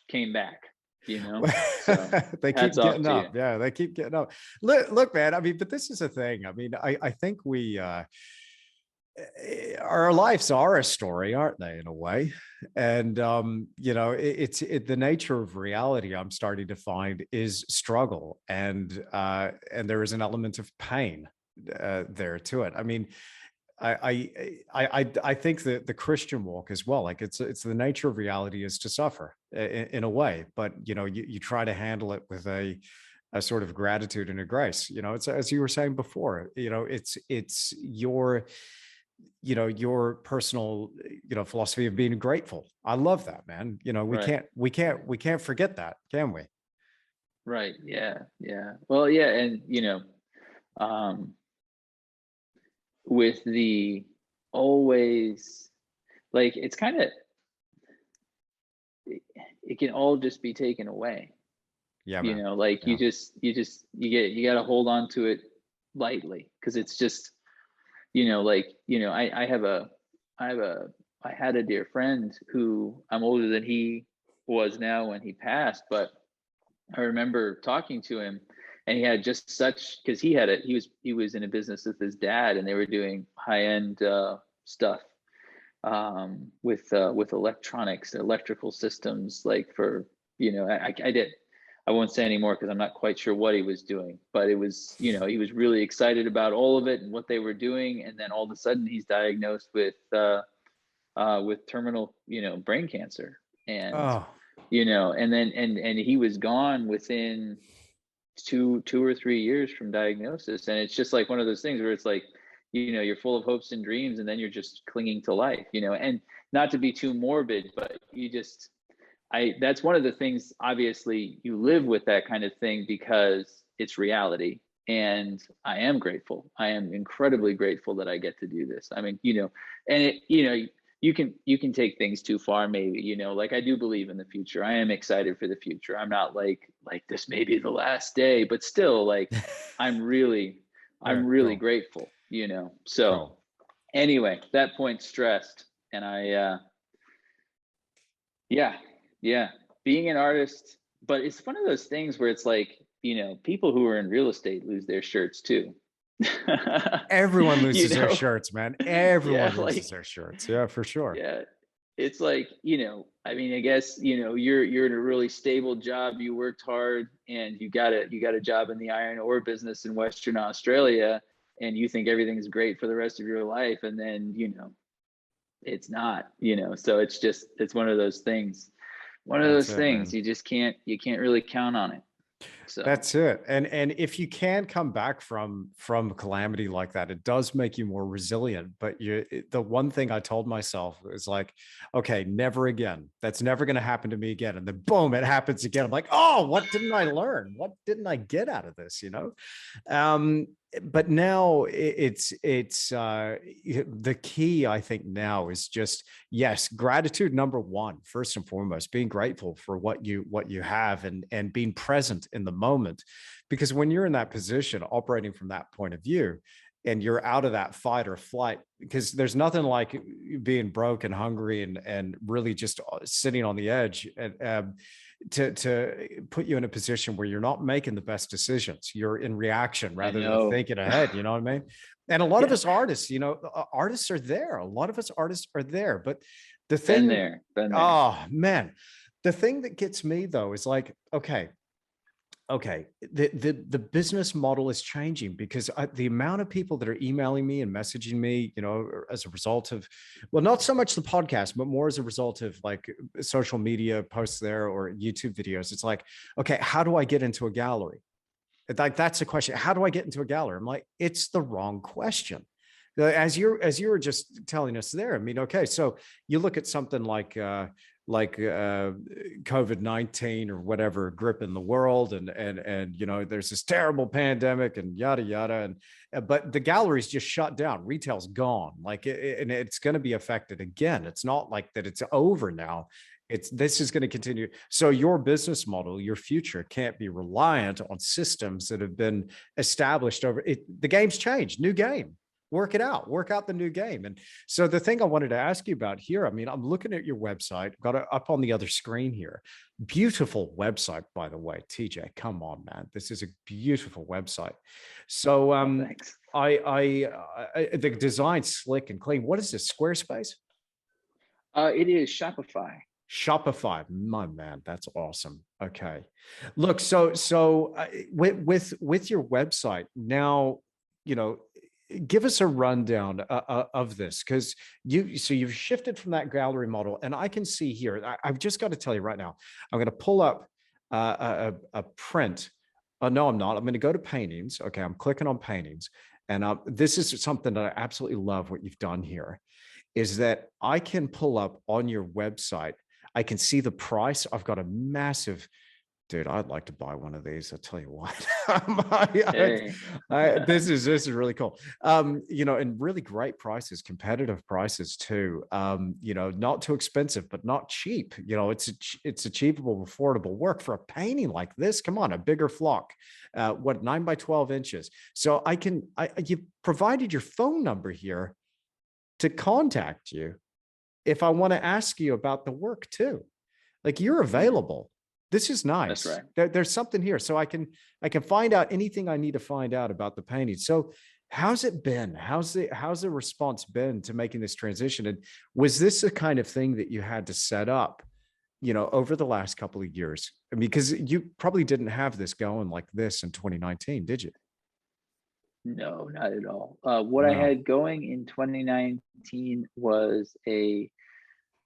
came back, you know? So they hats keep off getting to you. up. Yeah, they keep getting up. Look, man. I mean, but this is a thing. I mean, I think our lives are a story, aren't they, in a way? And you know, the nature of reality. I'm starting to find is struggle, and there is an element of pain there to it. I mean, I think that the Christian walk as well, like it's the nature of reality is to suffer in a way, but you know, you try to handle it with a sort of gratitude and a grace. You know, it's as you were saying before, you know, it's your, you know, your personal, you know, philosophy of being grateful. I love that, man. You know, Right. we can't forget that, can we? Right. Yeah. Yeah. Well, yeah. And, um, with the always, like, it's kind of, it can all just be taken away, Yeah, man. like Yeah. you got to hold on to it lightly because it's just, like, I have a, I had a dear friend who I'm older than he was now when he passed, but I remember talking to him and he had just such, because he was in a business with his dad and they were doing high end stuff, with electronics, electrical systems, like for, I did, I won't say anymore because I'm not quite sure what he was doing, but it was, he was really excited about all of it and what they were doing, and then all of a sudden he's diagnosed with terminal, brain cancer, and Oh, and then and he was gone within 2 or 3 years from diagnosis, and it's just like one of those things where it's like, you're full of hopes and dreams and then you're just clinging to life, and not to be too morbid, but you just, that's one of the things, obviously you live with that kind of thing because it's reality, and I am grateful, I am incredibly grateful that I get to do this. I mean, and it, you can take things too far, maybe, like I do believe in the future, I am excited for the future, I'm not like this may be the last day, but still, like, i'm really yeah, i'm really cool, grateful, so cool. anyway, that point stressed, and yeah, yeah, being an artist, but it's one of those things where it's like, people who are in real estate lose their shirts too. Everyone you loses their know shirts, man. yeah, Everyone loses like, their shirts. Yeah, for sure. yeah, it's like, I mean, I guess, you're in a really stable job, you worked hard, and you got a job in the iron ore business in Western Australia, and you think everything's great for the rest of your life, and then, it's not, so it's one of those things, That's it, man. you just can't really count on it. So That's it. And if you can come back from calamity like that, it does make you more resilient. But the one thing I told myself is like, okay, never again. That's never going to happen to me again. And then boom, it happens again. I'm like, oh, what didn't I learn? What didn't I get out of this? Um, but now it's the key, I think, now is just, yes, gratitude number one, first and foremost, being grateful for what you have, and being present in the moment. Because when you're in that position, operating from that point of view, and you're out of that fight or flight, because there's nothing like being broke and hungry and really just sitting on the edge, and to put you in a position where you're not making the best decisions. You're in reaction I rather than know. thinking ahead. You know what I mean? And a lot of Yeah, us artists, artists are there. A lot of us artists are there. But the been thing, there, been there. oh man, the thing that gets me though is like, okay, the business model is changing, because the amount of people that are emailing me and messaging me, as a result of, well, not so much the podcast, but more as a result of like social media posts there or YouTube videos. It's like, okay, how do I get into a gallery? Like, that's the question. How do I get into a gallery? I'm like, it's the wrong question. As you were just telling us there, I mean, okay, so you look at something like COVID-19 or whatever gripping the world, and there's this terrible pandemic and yada yada, and but the gallery's just shut down, retail's gone, like and it's going to be affected again. It's not like that it's over now. This is going to continue. So your business model, your future, can't be reliant on systems that have been established over it. The game's changed, new game. Work out the new game. And so the thing I wanted to ask you about here, I mean, I'm looking at your website, got it up on the other screen here. Beautiful website, by the way, TJ. Come on, man. This is a beautiful website. So Oh, thanks. the design's slick and clean. What is this, Squarespace? It is Shopify. Shopify, my man, that's awesome. Okay, look, so with your website now, you know, give us a rundown of this, because you've shifted from that gallery model, and I can see here. I've just got to tell you right now, I'm going to pull up a print. No, I'm not. I'm going to go to paintings. Okay, I'm clicking on paintings, and this is something that I absolutely love. What you've done here is that I can pull up on your website. I can see the price. I've got a massive, dude, I'd like to buy one of these. I'll tell you what. Hey. This is really cool. And really great prices, competitive prices too. Not too expensive, but not cheap. It's achievable, affordable work for a painting like this. Come on, a bigger flock. 9 by 12 inches. So you provided your phone number here to contact you if I want to ask you about the work too. Like, you're available. This is nice. That's right. There's something here. So I can find out anything I need to find out about the painting. So how's it been? How's the response been to making this transition? And was this the kind of thing that you had to set up, over the last couple of years? I mean, because you probably didn't have this going like this in 2019, did you? No, not at all. What I No. had going in 2019 was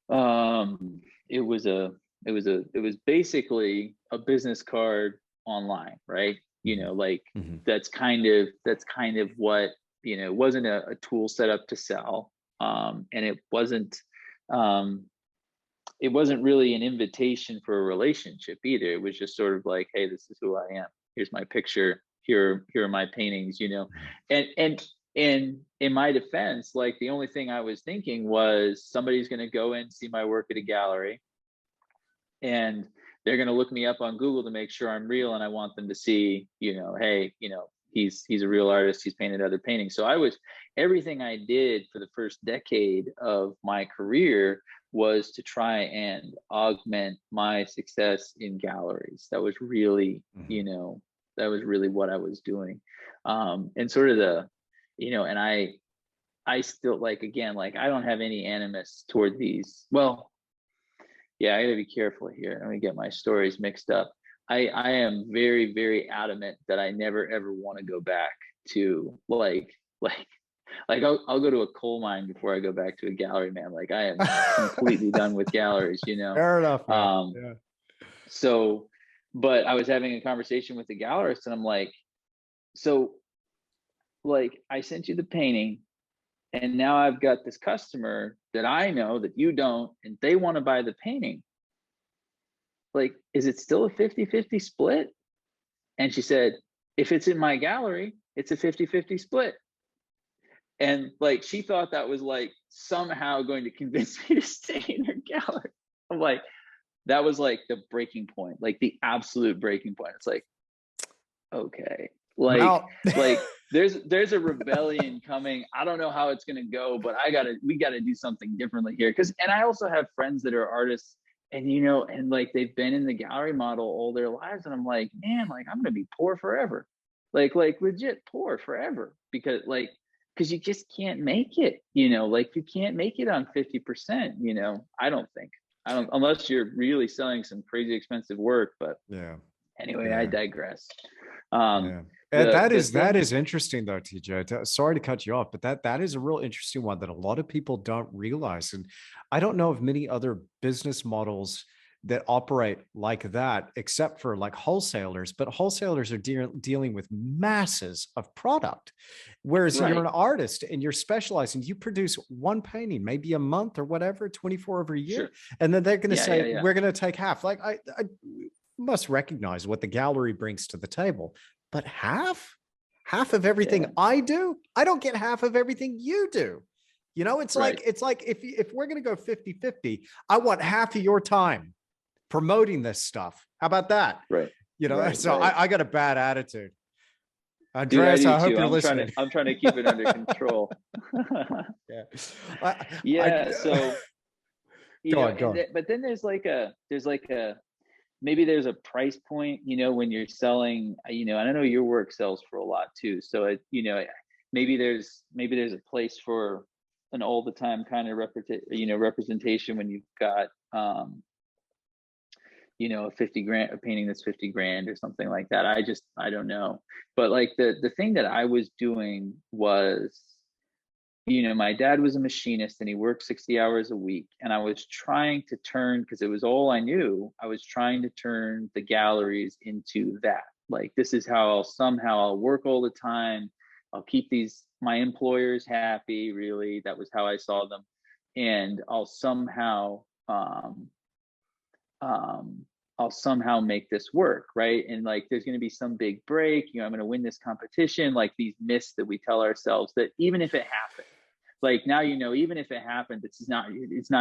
um, it was basically a business card online, right? Like Mhm. that's kind of what, it wasn't a tool set up to sell. And um, it wasn't really an invitation for a relationship either. It was just sort of like, hey, this is who I am. Here's my picture. Here are my paintings, and in my defense, like, the only thing I was thinking was somebody's going to go in, see my work at a gallery, and they're going to look me up on Google to make sure I'm real, and I want them to see, hey, he's a real artist, he's painted other paintings. So everything I did for the first decade of my career was to try and augment my success in galleries. That was really, Mhm. that was really what I was doing. And sort of and I still, like, again, like, I don't have any animus toward these. Well, yeah, I gotta be careful here. Let me get my stories mixed up. I am very, very adamant that I never ever want to go back to like I'll go to a coal mine before I go back to a gallery, man. Like, I am completely done with galleries. Fair enough, man. Um, Yeah. so But I was having a conversation with the gallerist, and I'm like, so like I sent you the painting, and now I've got this customer that I know that you don't, and they want to buy the painting. Like, is it still a 50-50 split? And she said, if it's in my gallery, it's a 50-50 split. And like, she thought that was like somehow going to convince me to stay in her gallery. I'm like, that was like the breaking point, like the absolute breaking point. It's like, okay, like, Well, there's a rebellion coming. I don't know how it's gonna go, but we gotta do something differently here. And I also have friends that are artists, and and like they've been in the gallery model all their lives, and I'm like, man, like I'm gonna be poor forever, like legit poor forever, because you just can't make it, like you can't make it on 50%, I don't think. I don't, unless you're really selling some crazy expensive work, but yeah. anyway, I Yeah. digress. Yeah. The That thing, is interesting though, TJ. Sorry to cut you off, but that is a real interesting one that a lot of people don't realize. And I don't know of many other business models that operate like that, except for like wholesalers. But wholesalers are dealing with masses of product, whereas you're an right? artist and you're specializing. You produce one painting, maybe a month or whatever, 24 every year, Sure. and then they're going to Yeah, yeah, say yeah. we're going to take half. Like I must recognize what the gallery brings to the table, but half of everything Yeah. I do, I don't get half of everything you do. Right. It's like if we're going to go 50-50, I want half of your time promoting this stuff. How about that? Right. Right. So Right. I got a bad attitude. Dude, I Andreas, do I hope too. you're listening. I'm trying to keep it under control. Yeah. I, Yeah. So, go on, go on. but then there's like a, maybe there's a price point, when you're selling, and I know your work sells for a lot too. So maybe there's a place for an all the time kind of representation when you've got, a 50 grand, a painting that's 50 grand or something like that. I don't know. But like the thing that I was doing was, my dad was a machinist and he worked 60 hours a week. And I was trying to turn, because it was all I knew, I was trying to turn the galleries into that. Like, this is how I'll work all the time. I'll keep my employers happy, really. That was how I saw them. And I'll somehow make this work, right? And like, there's going to be some big break, I'm going to win this competition, like these myths that we tell ourselves, that even if it happened, like now, even if it happened, it's not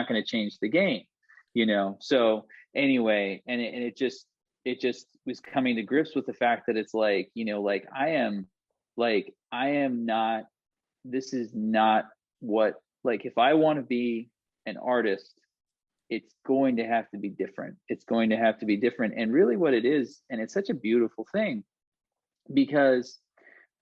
going to change the game, So anyway, and it just was coming to grips with the fact that it's like, I am not, this is not what, like, if I want to be an artist, it's going to have to be different. It's going to have to be different. And really what it is, and it's such a beautiful thing, because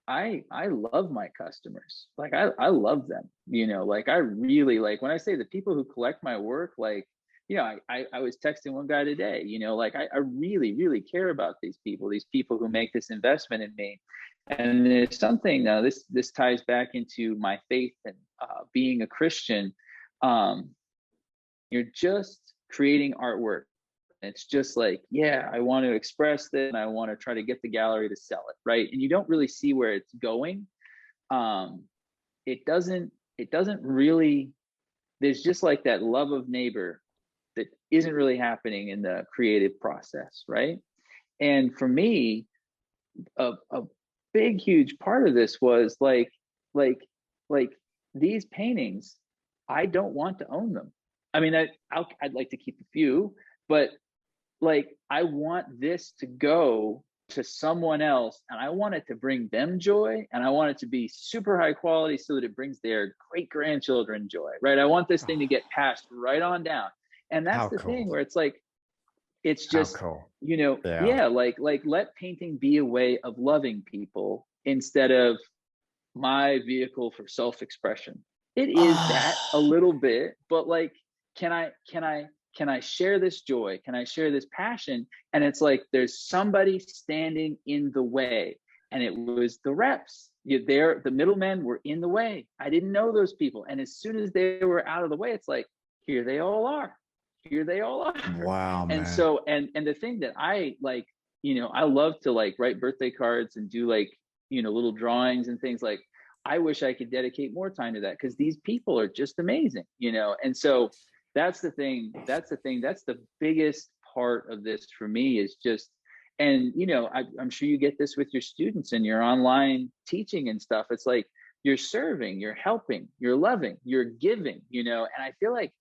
I love my customers. Like, I love them, like I really, like, when I say the people who collect my work, like, I was texting one guy today, like I really, really care about these people who make this investment in me. And there's something, now this ties back into my faith and being a Christian. You're just creating artwork. It's just like, yeah, I want to express this and I want to try to get the gallery to sell it, right? And you don't really see where it's going. It doesn't really, there's just like that love of neighbor that isn't really happening in the creative process, right? And for me, a big, huge part of this was like these paintings, I don't want to own them. I mean, I'd like to keep a few, but like, I want this to go to someone else, and I want it to bring them joy, and I want it to be super high quality so that it brings their great grandchildren joy, right? I want this thing to get passed right on down. And that's How the thing cool. where it's like, it's How just, cool. Yeah. yeah, like let painting be a way of loving people instead of my vehicle for self-expression. It is that a little bit, but like, can I share this joy? Can I share this passion? And it's like, there's somebody standing in the way. And it was the reps. The middlemen were in the way. I didn't know those people. And as soon as they were out of the way, it's like, here they all are. Here they all are. Wow, And man. so, and the thing that I like I love to like write birthday cards and do like, little drawings and things. Like, I wish I could dedicate more time to that, because these people are just amazing, and so that's the thing. That's the biggest part of this for me, is just, and I'm sure you get this with your students and your online teaching and stuff. It's like, you're serving, you're helping, you're loving, you're giving, and I feel like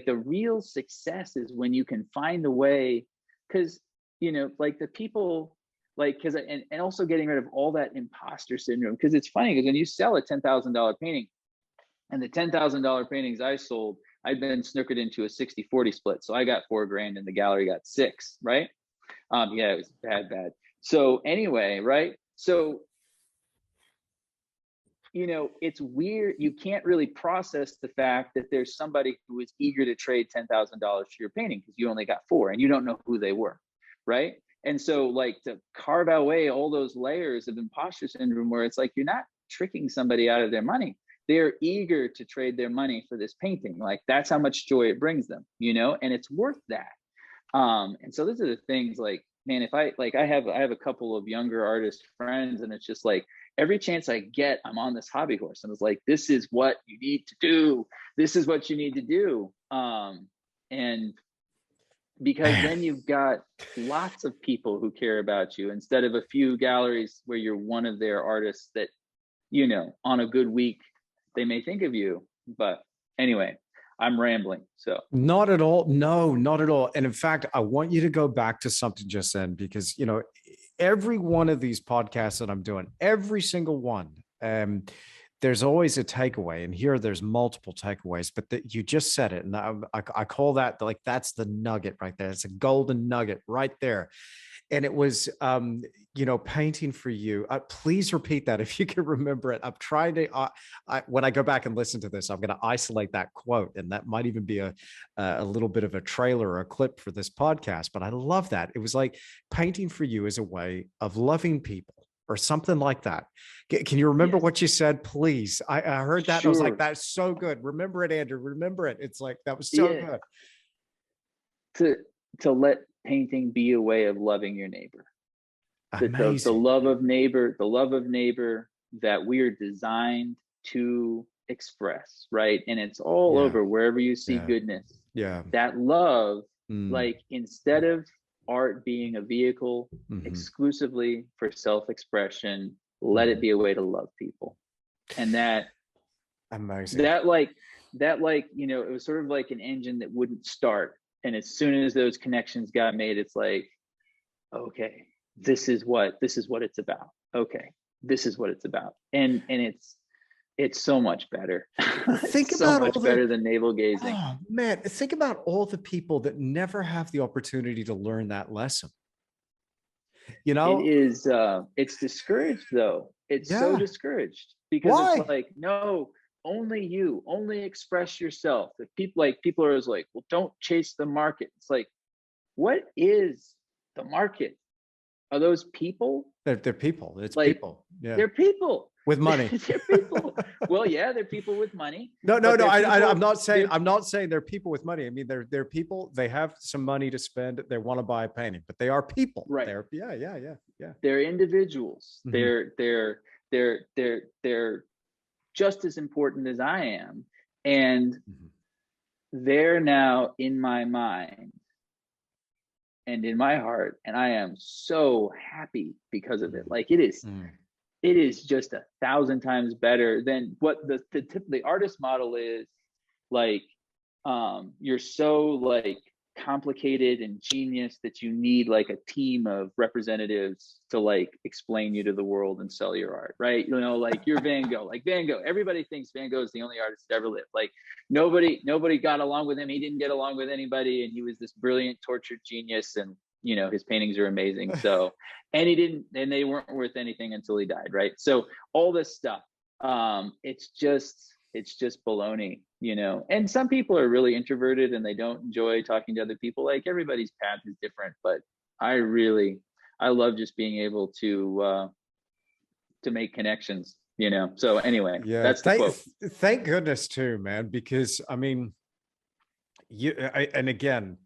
the real success is when you can find a way, because like the people, like, because and also getting rid of all that imposter syndrome. Because it's funny, because when you sell a $10,000 painting, and the $10,000 paintings I sold, I'd been snookered into a 60-40 split, so I got $4,000 and the gallery got 6, right? Yeah, it was bad. So anyway, right? So it's weird. You can't really process the fact that there's somebody who is eager to trade $10,000 for your painting, because you only got 4 and you don't know who they were, right? And so, like, to carve away all those layers of imposter syndrome, where it's like, you're not tricking somebody out of their money. They're eager to trade their money for this painting. Like, that's how much joy it brings them, and it's worth that. And so those are the things, like, man, if I have a couple of younger artist friends, and it's just like, every chance I get, I'm on this hobby horse, and it's like, this is what you need to do. This is what you need to do. And because then you've got lots of people who care about you, instead of a few galleries where you're one of their artists that, on a good week, they may think of you. But anyway, I'm rambling. So Not at all. No, not at all. And in fact, I want you to go back to something just then, because, every one of these podcasts that I'm doing, every single one, there's always a takeaway. And here there's multiple takeaways, but you just said it. And I call that, like, that's the nugget right there. It's a golden nugget right there. And it was, painting for you. Please repeat that if you can remember it. I'm trying to, when I go back and listen to this, I'm going to isolate that quote. And that might even be a little bit of a trailer or a clip for this podcast. But I love that. It was like, painting for you is a way of loving people, or something like that. Can you remember what you said, please? I heard that. Sure. And I was like, that's so good. Remember it, Andrew. Remember it. It's like, that was so good. To let painting be a way of loving your neighbor. The love of neighbor, that we are designed to express, right? And it's all over, wherever you see goodness. Yeah. That love, like, instead of art being a vehicle exclusively for self-expression, let it be a way to love people. And that amazing. That it was sort of like an engine that wouldn't start. And as soon as those connections got made, it's like, okay, this is what it's about. Okay, this is what it's about. And it's so much better. Think so about much better than navel gazing. Oh man, think about all the people that never have the opportunity to learn that lesson. It is it's discouraged, though. It's so discouraged, because it's like, no, only express yourself. If people are always like, well, don't chase the market. It's like, what is the market? Are those people? They're people. It's like, people. Yeah. They're people with money. They're people. Well, yeah, they're people with money. No. I'm not saying they're people with money. I mean, they're people. They have some money to spend. They want to buy a painting, but they are people. Right. Yeah. They're individuals. They're just as important as I am. And they're now in my mind and in my heart. And I am so happy because of it. Like, it is just 1,000 times better than what the artist model is. Like, you're so, like, complicated and genius that you need, like, a team of representatives to, like, explain you to the world and sell your art, right? Like, you're Van Gogh. Like, Van Gogh, everybody thinks Van Gogh is the only artist to ever live. Like, nobody got along with him. He didn't get along with anybody, and he was this brilliant, tortured genius, and his paintings are amazing. So and they weren't worth anything until he died, right? So all this stuff, it's just baloney, and some people are really introverted and they don't enjoy talking to other people. Like, everybody's path is different, but I love just being able to make connections, so anyway, that's the quote. Thank goodness too, man, because I mean, and again,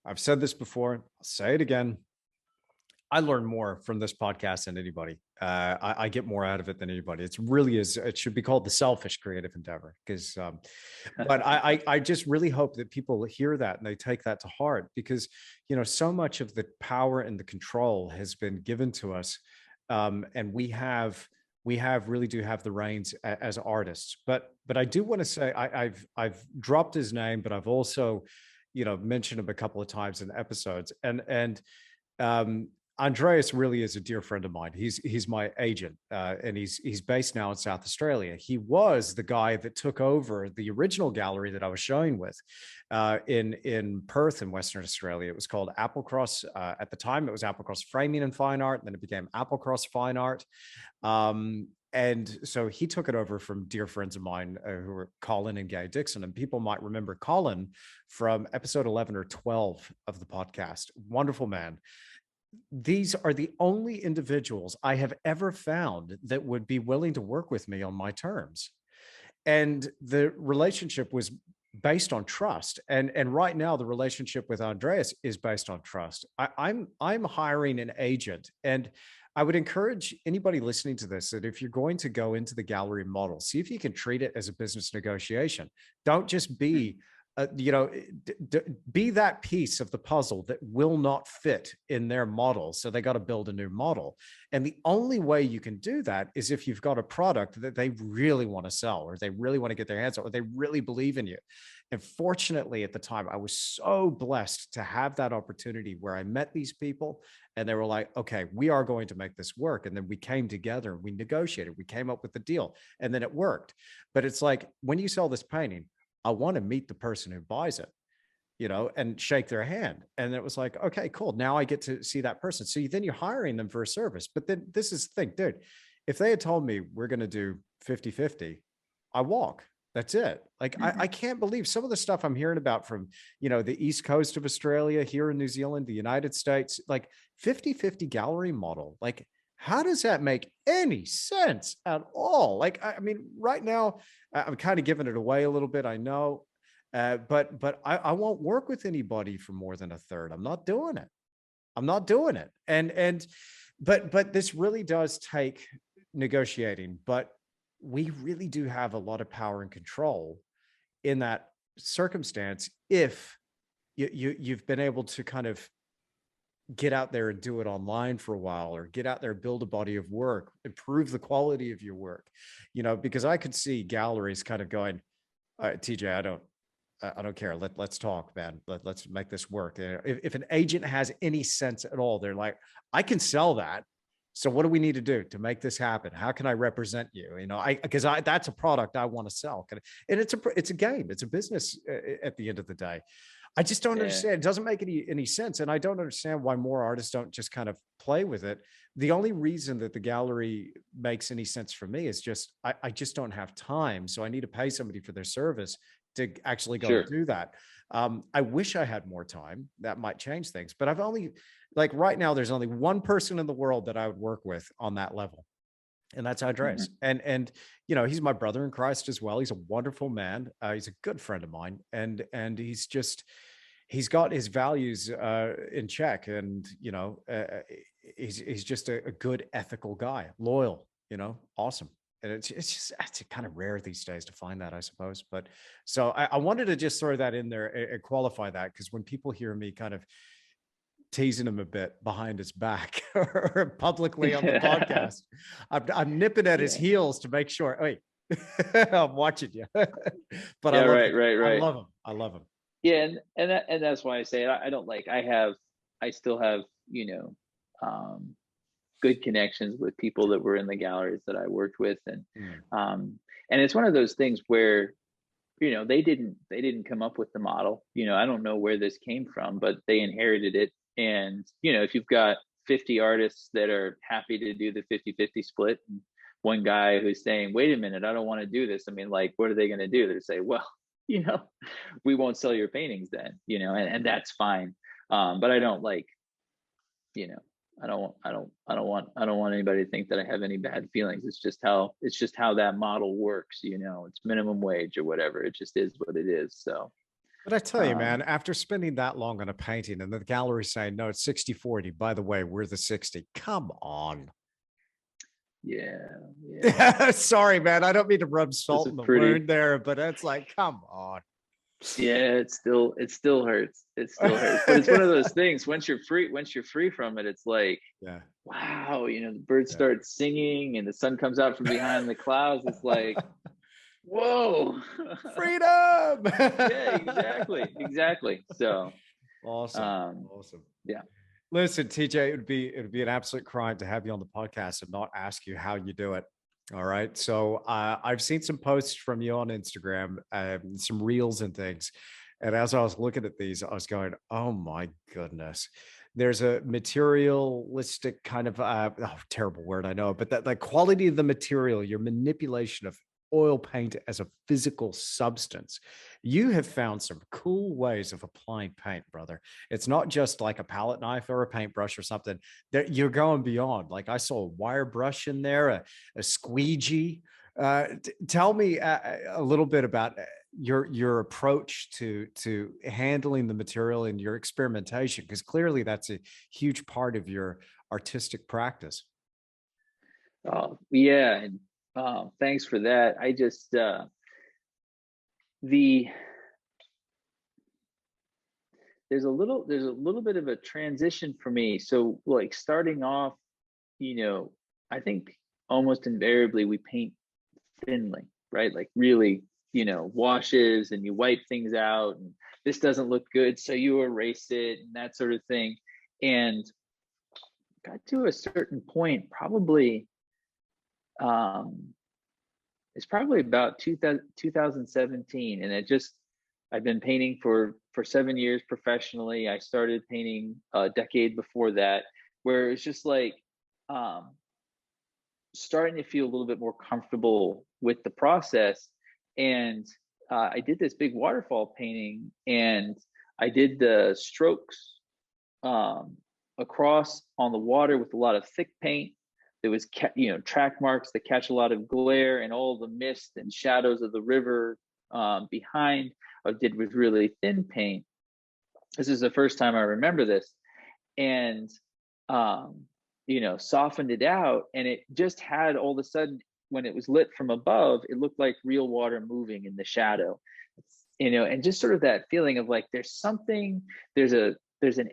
I've said this before, I'll say it again. I learn more from this podcast than anybody. I get more out of it than anybody. It's really is. It should be called the selfish creative endeavor. Because, but I just really hope that people hear that and they take that to heart, because so much of the power and the control has been given to us, and we have really do have the reins as artists. But I do want to say I've dropped his name, but I've also mentioned him a couple of times in episodes, and um, Andreas really is a dear friend of mine. He's my agent, and he's based now in South Australia. He was the guy that took over the original gallery that I was showing with, in Perth in Western Australia. It was called Applecross. At the time, it was Applecross Framing and Fine Art, and then it became Applecross Fine Art. And so he took it over from dear friends of mine, who were Colin and Gay Dixon. And people might remember Colin from episode 11 or 12 of the podcast. Wonderful man. These are the only individuals I have ever found that would be willing to work with me on my terms. And the relationship was based on trust. And right now the relationship with Andreas is based on trust. I'm hiring an agent, and I would encourage anybody listening to this that if you're going to go into the gallery model, see if you can treat it as a business negotiation. Don't just be be that piece of the puzzle that will not fit in their model. So they got to build a new model. And the only way you can do that is if you've got a product that they really want to sell, or they really want to get their hands on, or they really believe in you. And fortunately, at the time, I was so blessed to have that opportunity where I met these people and they were like, okay, we are going to make this work. And then we came together and we negotiated, we came up with the deal, and then it worked. But it's like, when you sell this painting, I want to meet the person who buys it, and shake their hand. And it was like, okay, cool. Now I get to see that person. So then you're hiring them for a service. But then this is the thing, dude, if they had told me we're going to do 50-50, I walk. That's it. Like, I can't believe some of the stuff I'm hearing about from, the East Coast of Australia, here in New Zealand, the United States, like 50-50 gallery model. Like, how does that make any sense at all? Like, I mean, right now, I'm kind of giving it away a little bit, I know, but I won't work with anybody for more than a third. I'm not doing it. I'm not doing it. But this really does take negotiating. But we really do have a lot of power and control in that circumstance if you've been able to kind of get out there and do it online for a while, or get out there, build a body of work, improve the quality of your work, because I could see galleries kind of going, all right, TJ, I don't care. Let's talk, man. Let's make this work. If an agent has any sense at all, they're like, I can sell that. So what do we need to do to make this happen? How can I represent you? Because that's a product I want to sell. And it's a game. It's a business at the end of the day. I just don't understand. It doesn't make any sense. And I don't understand why more artists don't just kind of play with it. The only reason that the gallery makes any sense for me is just, I just don't have time. So I need to pay somebody for their service to actually go do that. I wish I had more time. That might change things, but I've only, like, right now, there's only one person in the world that I would work with on that level. And that's Andreas. And he's my brother in Christ as well. He's a wonderful man. He's a good friend of mine. And he's got his values in check. And, he's just a good, ethical guy, loyal, awesome. And it's kind of rare these days to find that, I suppose. But so I wanted to just throw that in there and qualify that, because when people hear me kind of teasing him a bit behind his back or publicly on the podcast, I'm nipping at his heels to make sure, wait, I'm watching you. But I love him. I love him. Yeah. And that's why I say it. I don't I still have, good connections with people that were in the galleries that I worked with. And it's one of those things where, they didn't come up with the model. I don't know where this came from, but they inherited it. And, if you've got 50 artists that are happy to do the 50-50 split, and one guy who's saying, wait a minute, I don't want to do this. I mean, like, what are they going to do? They're say, well, we won't sell your paintings then, and that's fine. But I don't I don't want anybody to think that I have any bad feelings. It's just how that model works. It's minimum wage or whatever. It just is what it is. So But I tell you, man, Um, after spending that long on a painting and the gallery saying, no, it's 60/40. By the way, we're the 60. Come on. yeah, yeah. Sorry, man. I don't mean to rub This salt is in the pretty. wound there, but it's like, come on. Yeah, it still hurts. It still hurts. But it's one of those things. Once you're free from it, it's like, Yeah. wow, the birds Yeah. start singing and the sun comes out from behind the clouds. It's like, whoa. Freedom. Yeah, exactly. So, Awesome. um, Awesome. yeah. Listen, TJ, it would be an absolute crime to have you on the podcast and not ask you how you do it. All right. So I've seen some posts from you on Instagram, some reels and things. And as I was looking at these, I was going, oh my goodness. There's a materialistic kind of terrible word, I know, but that the quality of the material, your manipulation of oil paint as a physical substance. You have found some cool ways of applying paint, brother. It's not just like a palette knife or a paintbrush or something that you're going beyond. Like I saw a wire brush in there, a squeegee. Tell me a little bit about your approach to handling the material and your experimentation, because clearly that's a huge part of your artistic practice. Oh, yeah. And thanks for that. I just the there's a little bit of a transition for me. So like starting off, you know, I think almost invariably we paint thinly, right? Like really, washes and you wipe things out and this doesn't look good, so you erase it and that sort of thing. And got to a certain point, probably um it's probably about 2017, and I've been painting for 7 years professionally. I started painting a decade before that, where it's just like um starting to feel a little bit more comfortable with the process. And I did this big waterfall painting, and I did the strokes um, across on the water with a lot of thick paint. There was track marks that catch a lot of glare, and all the mist and shadows of the river behind. I did with really thin paint. This is the first time I remember this, and um, softened it out, and it just had, all of a sudden, when it was lit from above, it looked like real water moving in the shadow. And just sort of that feeling of like there's an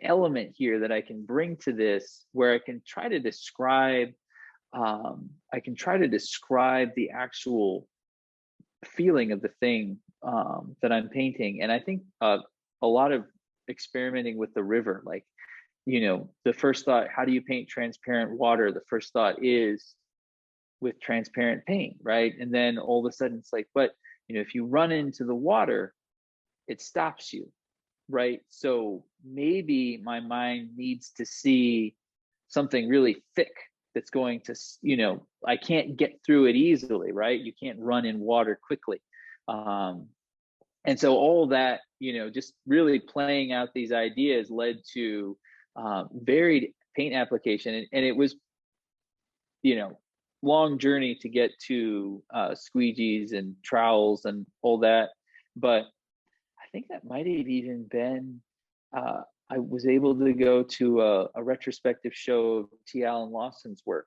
element here that I can bring to this, where I can try to describe the actual feeling of the thing that I'm painting. And I think a lot of experimenting with the river, like, the first thought, how do you paint transparent water? The first thought is with transparent paint, right? And then all of a sudden it's like, but if you run into the water, it stops you, right? So maybe my mind needs to see something really thick that's going to, I can't get through it easily, right? You can't run in water quickly. And so all that, just really playing out these ideas led to varied paint application. And it was, long journey to get to squeegees and trowels and all that. But I think that might have even been, I was able to go to a retrospective show of T. Allen Lawson's work,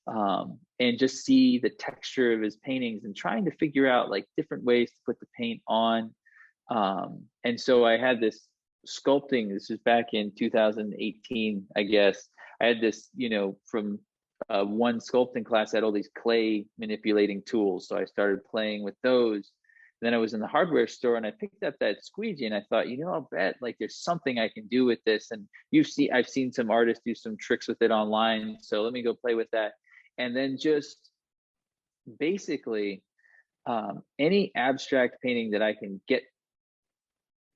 and just see the texture of his paintings and trying to figure out like different ways to put the paint on. And so I had this sculpting, this was back in 2018, I guess. I had this, from one sculpting class, I had all these clay manipulating tools. So I started playing with those. Then I was in the hardware store and I picked up that squeegee and I thought, I'll bet like there's something I can do with this. And I've seen some artists do some tricks with it online. So let me go play with that. And then just basically any abstract painting that I can get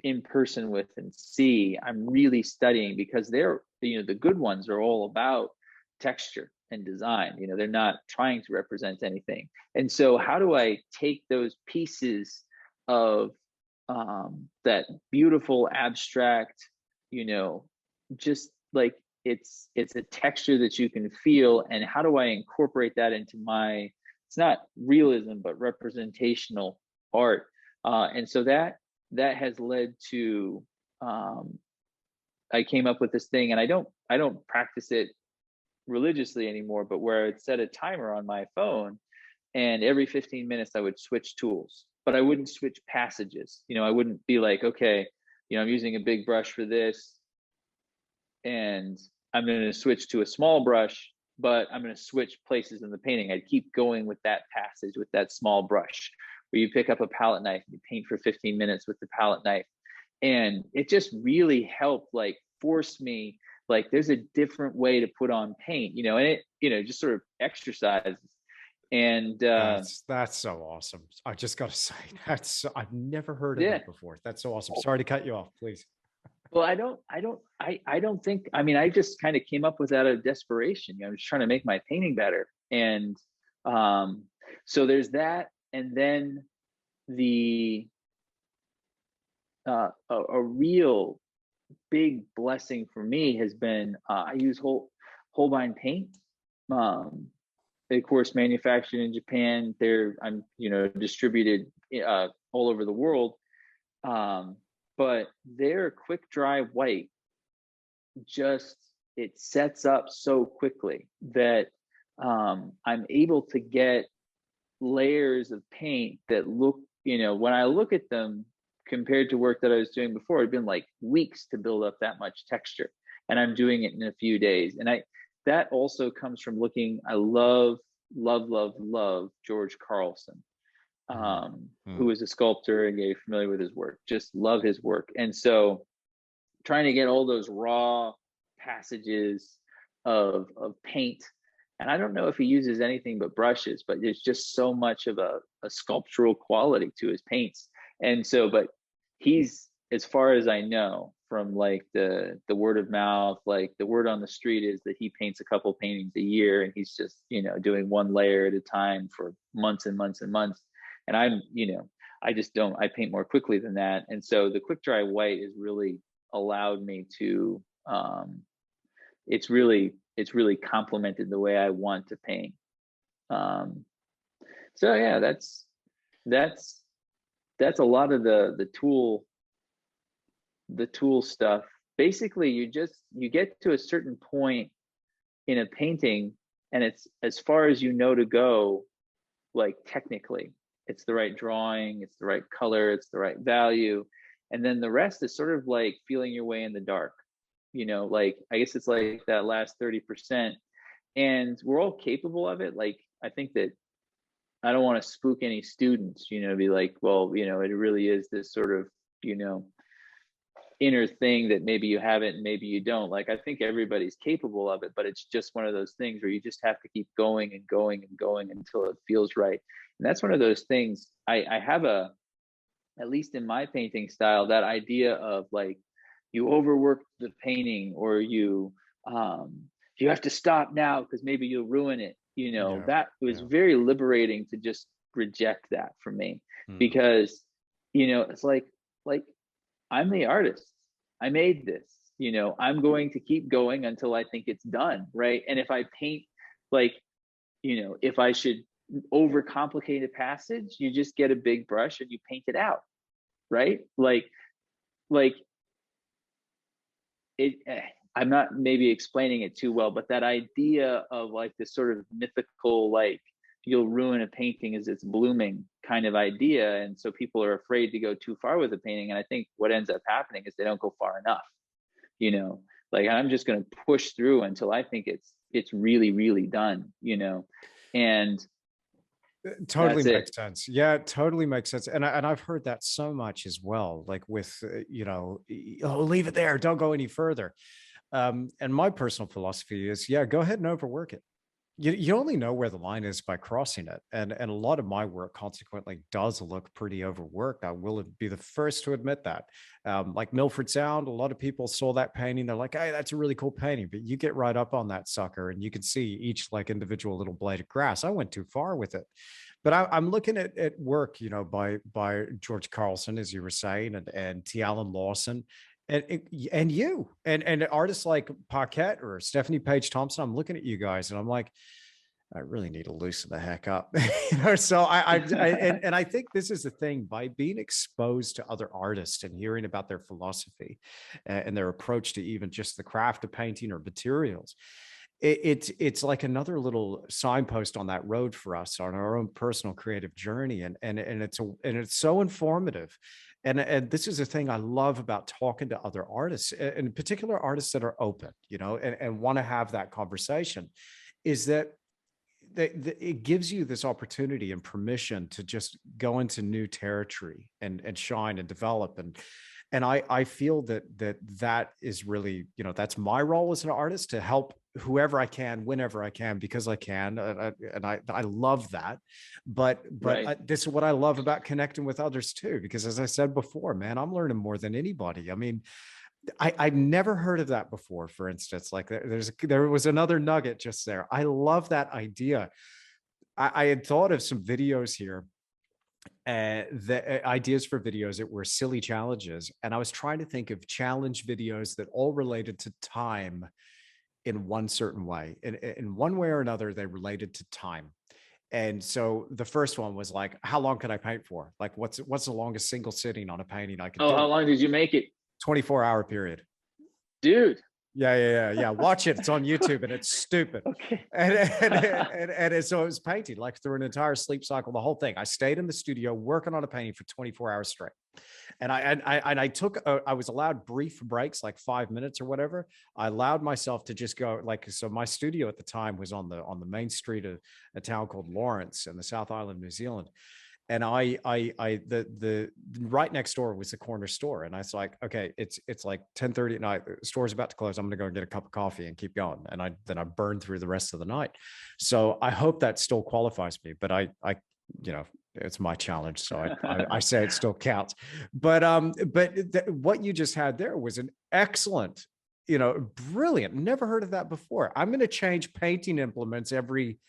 in person with and see, I'm really studying, because they're, the good ones are all about texture and design. They're not trying to represent anything. And so how do I take those pieces of that beautiful abstract, just like it's a texture that you can feel, and how do I incorporate that into it's not realism but representational art. And so that that has led to, um, I came up with this thing, and I don't practice it religiously anymore, but where I'd set a timer on my phone, and every 15 minutes I would switch tools, but I wouldn't switch passages. I wouldn't be like, okay, I'm using a big brush for this, and I'm going to switch to a small brush, but I'm going to switch places in the painting. I'd keep going with that passage with that small brush, where you pick up a palette knife and you paint for 15 minutes with the palette knife. And it just really helped, like, force me, like, there's a different way to put on paint, and just sort of exercises. And That's so awesome. I just got to say, I've never heard of yeah. that before. That's so awesome. Sorry to cut you off, please. Well, I don't think, I mean, I just kind of came up with that out of desperation. I was trying to make my painting better. And um, so there's that. And then the, a real big blessing for me has been, I use Holbein paint. Um, of course, manufactured in Japan. I'm distributed all over the world. But their quick dry white, just, it sets up so quickly that I'm able to get layers of paint that look, when I look at them compared to work that I was doing before, it'd been like weeks to build up that much texture, and I'm doing it in a few days. And that also comes from looking. I love, love, love, love George Carlson, who Mm. was a sculptor, and you're familiar with his work. Just love his work. And so trying to get all those raw passages of paint. And I don't know if he uses anything but brushes, but there's just so much of a sculptural quality to his paints. And so, but he's, as far as I know, from like the word of mouth, like the word on the street is that he paints a couple paintings a year, and he's just, doing one layer at a time for months and months and months. And I just don't, I paint more quickly than that. And so the quick dry white has really allowed me to, it's really complemented the way I want to paint. Um, so yeah, that's that's a lot of the tool stuff. Basically, you get to a certain point in a painting, and it's as far as to go, like, technically. It's the right drawing, it's the right color, it's the right value. And then the rest is sort of like feeling your way in the dark. Like, I guess it's like that last 30%. And we're all capable of it. Like, I think that I don't want to spook any students, be like, well, it really is this sort of, you know, inner thing that maybe you haven't and maybe you don't. Like, I think everybody's capable of it, but it's just one of those things where you just have to keep going and going and going until it feels right. And that's one of those things. I have at least in my painting style, that idea of, like, you overwork the painting, or you have to stop now because maybe you'll ruin it. Yeah. That was Yeah. very liberating to just reject that from me, Mm. because it's like I'm the artist. I made this. I'm going to keep going until I think it's done, right? And if I paint, like, if I should overcomplicate a passage, you just get a big brush and you paint it out, right? Like it. I'm not maybe explaining it too well, but that idea of, like, this sort of mythical, like, you'll ruin a painting as it's blooming kind of idea. And so people are afraid to go too far with a painting. And I think what ends up happening is they don't go far enough, like, I'm just going to push through until I think it's really, really done, and It totally that's it. makes sense. Yeah, it totally makes sense. And I've heard that so much as well, like with, oh, leave it there, don't go any further. And my personal philosophy is, yeah, go ahead and overwork it. You only know where the line is by crossing it. And a lot of my work consequently does look pretty overworked. I will be the first to admit that. Like Milford Sound, a lot of people saw that painting. They're like, hey, that's a really cool painting. But you get right up on that sucker and you can see each, like, individual little blade of grass. I went too far with it. But I'm looking at work, by George Carlson, as you were saying, and T. Allen Lawson, and you, and artists like Paquette or Stephanie Page Thompson. I'm looking at you guys and I'm like, I really need to loosen the heck up. So and I think this is the thing, by being exposed to other artists and hearing about their philosophy and their approach to even just the craft of painting or materials, it's like another little signpost on that road for us on our own personal creative journey, and it's so informative. And this is the thing I love about talking to other artists, in particular artists that are open, and want to have that conversation, is that it gives you this opportunity and permission to just go into new territory and shine and develop. And I feel that is really, that's my role as an artist, to help whoever I can, whenever I can, because I can. And I love that. But Right. this is what I love about connecting with others too, because as I said before, man, I'm learning more than anybody. I mean, I've never heard of that before. For instance, like there was another nugget just there. I love that idea. I had thought of some videos here, the ideas for videos that were silly challenges, and I was trying to think of challenge videos that all related to time in one certain way. In one way or another, they related to time. And so the first one was like, how long can I paint for? Like, what's the longest single sitting on a painting I could Oh, do? how long did you make it? 24-hour period. Dude. Yeah. Watch it. It's on YouTube, and it's stupid. Okay. So it was painting like through an entire sleep cycle, the whole thing. I stayed in the studio working on a painting for 24 hours straight. And I was allowed brief breaks, like 5 minutes or whatever. I allowed myself to just go, like, so my studio at the time was on the main street of a town called Lawrence in the South Island, New Zealand. And the right next door was the corner store, and I was like, okay, it's like 10:30 at night, the store's about to close, I'm gonna go get a cup of coffee and keep going. And I burned through the rest of the night. So I hope that still qualifies me, but I it's my challenge, so I say it still counts. But what you just had there was an excellent, brilliant, never heard of that before. I'm going to change painting implements every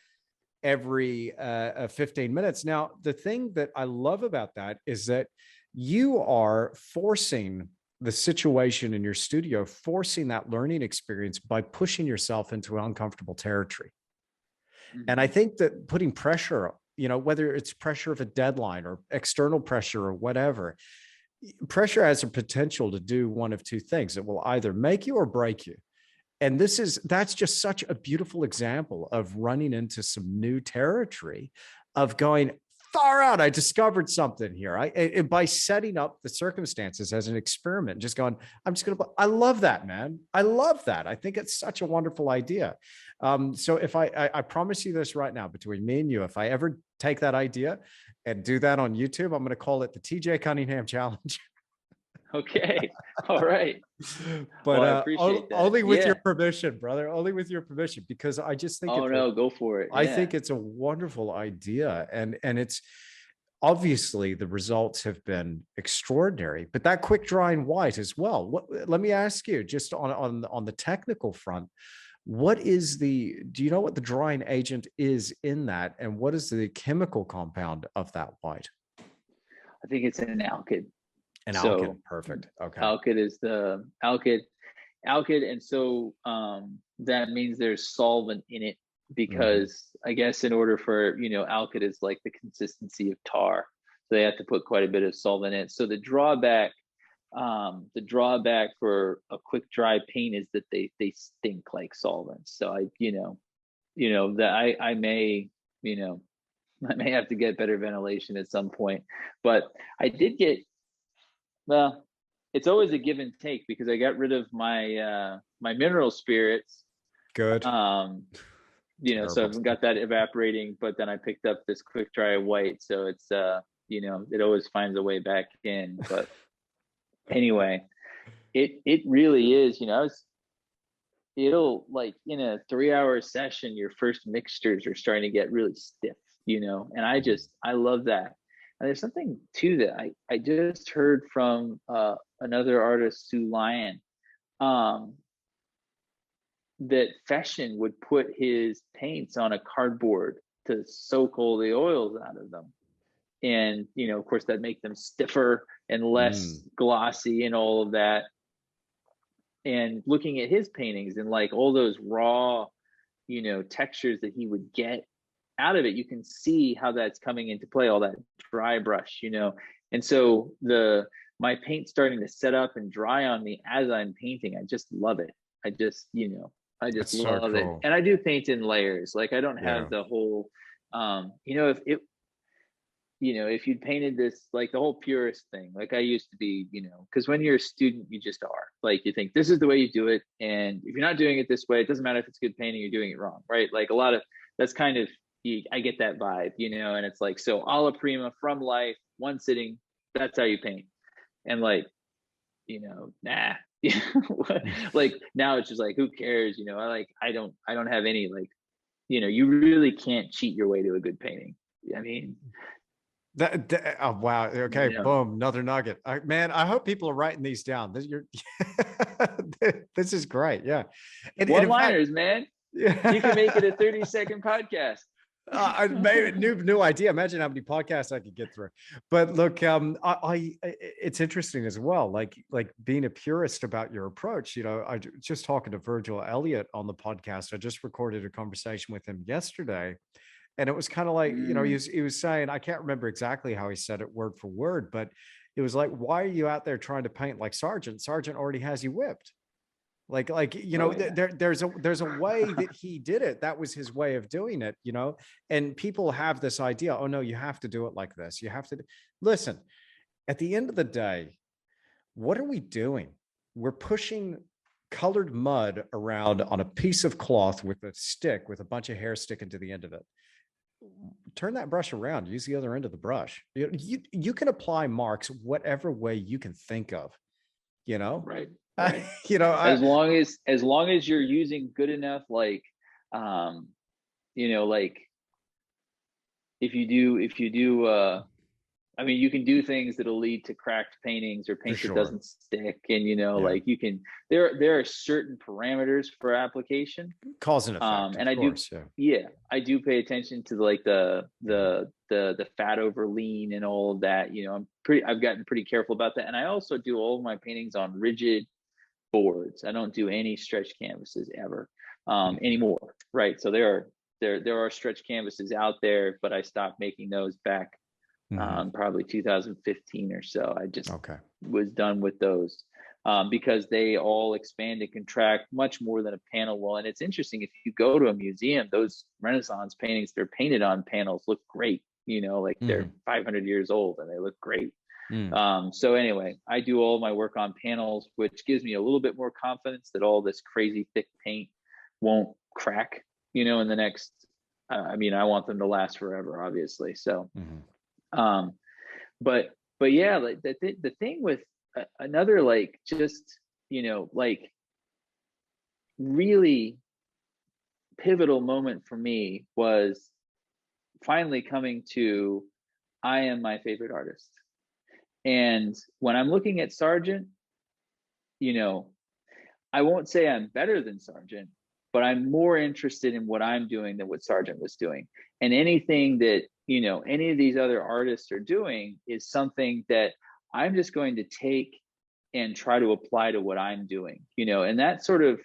15 minutes. Now, the thing that I love about that is that you are forcing the situation in your studio, forcing that learning experience by pushing yourself into uncomfortable territory. And I think that putting pressure, whether it's pressure of a deadline or external pressure or whatever, pressure has a potential to do one of two things. It will either make you or break you. And that's just such a beautiful example of running into some new territory, of going far out. I discovered something here. And by setting up the circumstances as an experiment, just going, I love that, man. I love that. I think it's such a wonderful idea. So if I promise you this right now, between me and you, if I ever take that idea and do that on YouTube, I'm going to call it the TJ Cunningham Challenge. Okay. All right. But well, I appreciate that. Only with your permission, brother. Only with your permission, because I just think go for it. I think it's a wonderful idea, and it's obviously the results have been extraordinary. But that quick drying white as well. Let me ask you, just on the technical front, do you know what the drying agent is in that, and what is the chemical compound of that white? I think it's an alkyd. Alkyd, perfect. Okay. Alkyd is the alkyd, and so that means there's solvent in it, because I guess in order for alkyd is like the consistency of tar, so they have to put quite a bit of solvent in it. So the drawback for a quick dry paint is that they stink like solvents. So that I may I may have to get better ventilation at some point. But I did get, well, it's always a give and take, because I got rid of my my mineral spirits. Good. So I've got that evaporating, but then I picked up this quick dry white, so it's it always finds a way back in. But anyway, it really is, it'll, like, in a 3-hour session, your first mixtures are starting to get really stiff, and I love that. And there's something too that I just heard from another artist, Sue Lyon, that Feshin would put his paints on a cardboard to soak all the oils out of them. And, of course, that make them stiffer and less glossy and all of that. And looking at his paintings and like all those raw textures that he would get out of it, you can see how that's coming into play, all that dry brush, and so my paint's starting to set up and dry on me as I'm painting. I just love it. I just That's so love it. cool. And I do paint in layers. Like I don't Yeah. have the whole, if it, if you'd painted this, like the whole purist thing, like I used to be, because when you're a student, you just are like, you think this is the way you do it. And if you're not doing it this way, it doesn't matter if it's good painting, you're doing it wrong. Right. Like a lot of that's kind of, I get that vibe, and it's like, so alla prima from life, one sitting, that's how you paint. And like, nah, like now it's just like, who cares? I don't have any, like, you really can't cheat your way to a good painting. I mean, Oh, wow. Okay, boom, another nugget. Man, I hope people are writing these down. This is great. Yeah. One-liners, man. Yeah. You can make it a 30-second podcast. I made new idea. Imagine how many podcasts I could get through. But look, it's interesting as well. Like being a purist about your approach. I just talking to Virgil Elliott on the podcast. I just recorded a conversation with him yesterday, and it was kind of like, he was saying, I can't remember exactly how he said it word for word, but it was like, why are you out there trying to paint like Sargent? Sargent already has you whipped. There's a way that he did it. That was his way of doing it, and people have this idea, oh no, you have to do it like this. You have to listen, at the end of the day, what are we doing? We're pushing colored mud around on a piece of cloth with a stick with a bunch of hair sticking to the end of it. Turn that brush around, use the other end of the brush. You can apply marks whatever way you can think of, Right. As long as you're using good enough, like like if you do I mean, you can do things that'll lead to cracked paintings or paint that doesn't stick, and like you can, there are certain parameters for application, cause and effect, and I do pay attention to like the fat over lean and all of that. I've gotten pretty careful about that, and I also do all of my paintings on rigid boards. I don't do any stretch canvases ever anymore, right? So there are stretch canvases out there, but I stopped making those back probably 2015 or so. I just was done with those because they all expand and contract much more than a panel will. And it's interesting, if you go to a museum, those Renaissance paintings, they're painted on panels, look great, like they're 500 years old and they look great. So anyway, I do all my work on panels, which gives me a little bit more confidence that all this crazy thick paint won't crack, in the next, I want them to last forever, obviously. So, but yeah, like the thing with another, like, just, like really pivotal moment for me was finally coming to, I am my favorite artist. And when I'm looking at Sargent, I won't say I'm better than Sargent, but I'm more interested in what I'm doing than what Sargent was doing. And anything that, any of these other artists are doing is something that I'm just going to take and try to apply to what I'm doing, and that sort of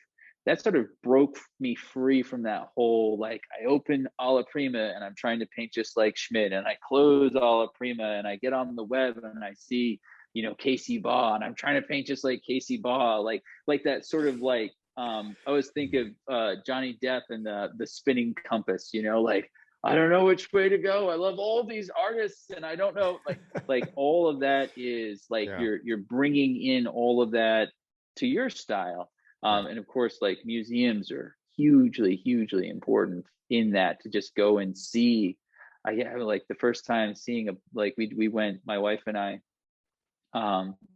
broke me free from that whole, like, I open alla prima and I'm trying to paint just like Schmidt, and I close alla prima and I get on the web and I see, Casey Baugh, and I'm trying to paint just like Casey Baugh, like that sort of, like, I always think of Johnny Depp and the spinning compass, like, I don't know which way to go. I love all these artists and I don't know, like all of that is like, you're bringing in all of that to your style. And of course, like, museums are hugely, hugely important in that, to just go and see. Like the first time seeing we went, my wife and I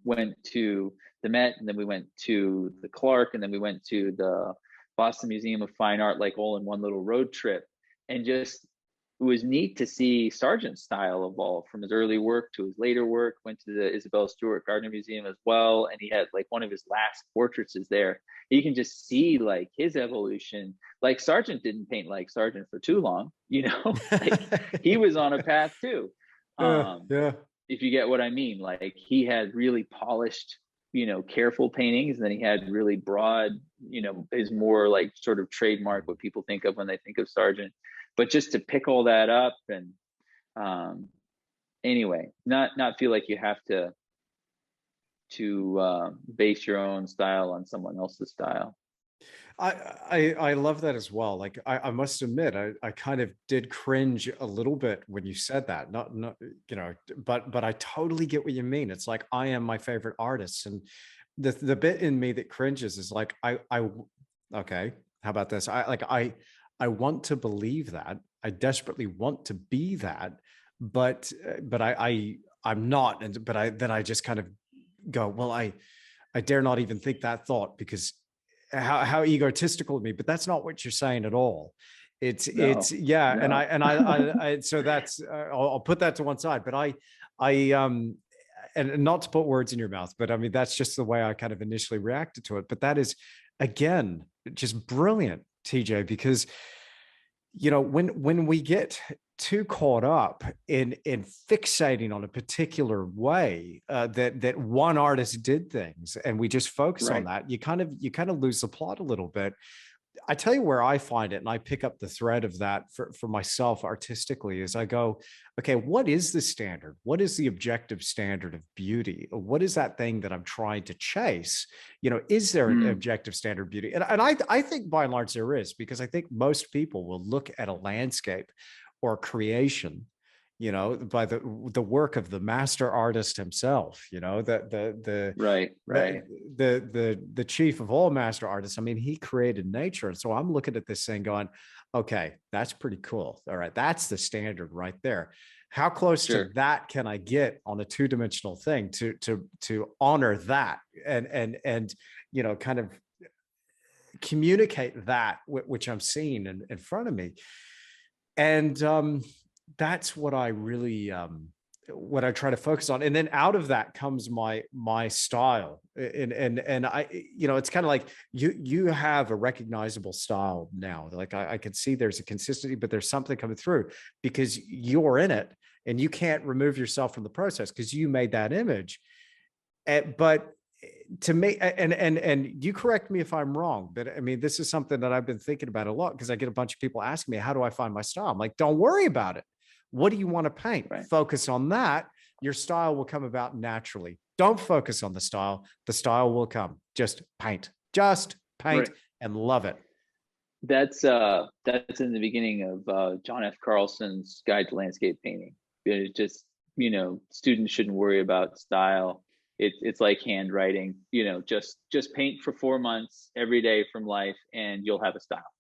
went to the Met, and then we went to the Clark, and then we went to the Boston Museum of Fine Art, like all in one little road trip. And just, it was neat to see Sargent's style evolve from his early work to his later work. Went to the Isabella Stewart Gardner Museum as well, and he had like one of his last portraits is there. You can just see like his evolution. Like, Sargent didn't paint like Sargent for too long, like he was on a path too. If you get what I mean, like he had really polished, careful paintings. And then he had really broad, is more like sort of trademark what people think of when they think of Sargent. But just to pick all that up and anyway, not feel like you have to base your own style on someone else's style. I love that as well. Like I must admit, I kind of did cringe a little bit when you said that. Not but I totally get what you mean. It's like I am my favorite artist, and the bit in me that cringes is like I okay, how about this? I want to believe that. I desperately want to be that, but I'm not, and but I just kind of go, well, I dare not even think that thought because how egotistical of me, but that's not what you're saying at all. It's yeah. No. And I so that's I'll put that to one side, but I and not to put words in your mouth, but I mean that's just the way I kind of initially reacted to it. But that is again just brilliant, TJ, because when we get too caught up in fixating on a particular way that one artist did things, and we just focus on that, you kind of lose the plot a little bit. I tell you where I find it, and I pick up the thread of that for myself artistically, is I go, okay, what is the standard? What is the objective standard of beauty? What is that thing that I'm trying to chase? Is there an objective standard of beauty? And I think by and large there is, because I think most people will look at a landscape or creation, by the work of the master artist himself, the right the chief of all master artists. I mean, he created nature. And so I'm looking at this thing going, okay, that's pretty cool. All right, that's the standard right there. How close to that can I get on a two-dimensional thing to honor that and kind of communicate that which I'm seeing in front of me. And that's what I really what I try to focus on. And then out of that comes my style. And I, it's kind of like you have a recognizable style now. Like I can see there's a consistency, but there's something coming through because you're in it and you can't remove yourself from the process because you made that image. But to me, and you correct me if I'm wrong, but I mean, this is something that I've been thinking about a lot because I get a bunch of people asking me, how do I find my style? I'm like, don't worry about it. What do you want to paint? Focus on that. Your style will come about naturally. Don't focus on the style. The style will come. Just paint and love it. That's in the beginning of John F. Carlson's Guide to Landscape Painting. It just, students shouldn't worry about style. It's like handwriting, just paint for 4 months every day from life and you'll have a style.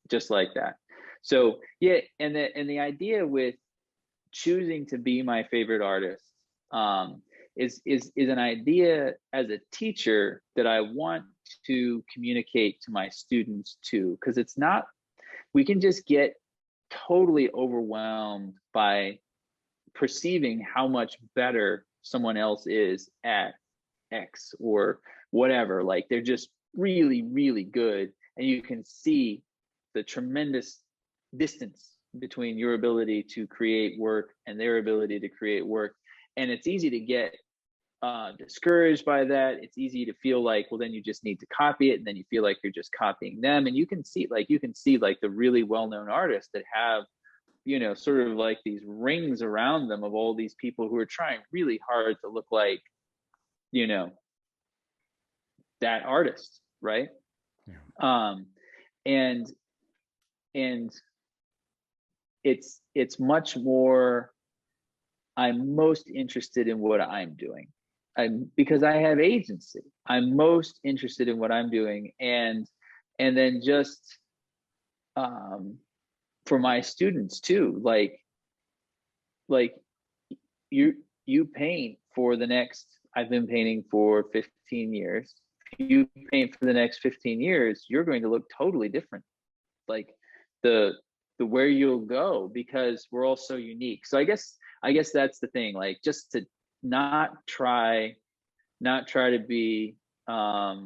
Just like that. So yeah, and the idea with choosing to be my favorite artist is an idea as a teacher that I want to communicate to my students too, because it's not, we can just get totally overwhelmed by perceiving how much better someone else is at X or whatever. Like they're just really, really good. And you can see the tremendous distance between your ability to create work and their ability to create work. And it's easy to get discouraged by that. It's easy to feel like, well, then you just need to copy it. And then you feel like you're just copying them. And you can see the really well-known artists that have, sort of like these rings around them of all these people who are trying really hard to look like, that artist. Right. Yeah. And it's much more, I'm most interested in what I'm doing. Because I have agency. I'm most interested in what I'm doing. And then just for my students too, like you paint for the next, I've been painting for 15 years. If you paint for the next 15 years, you're going to look totally different. Like the where you'll go, because we're all so unique. So I guess that's the thing, like just to not try to be a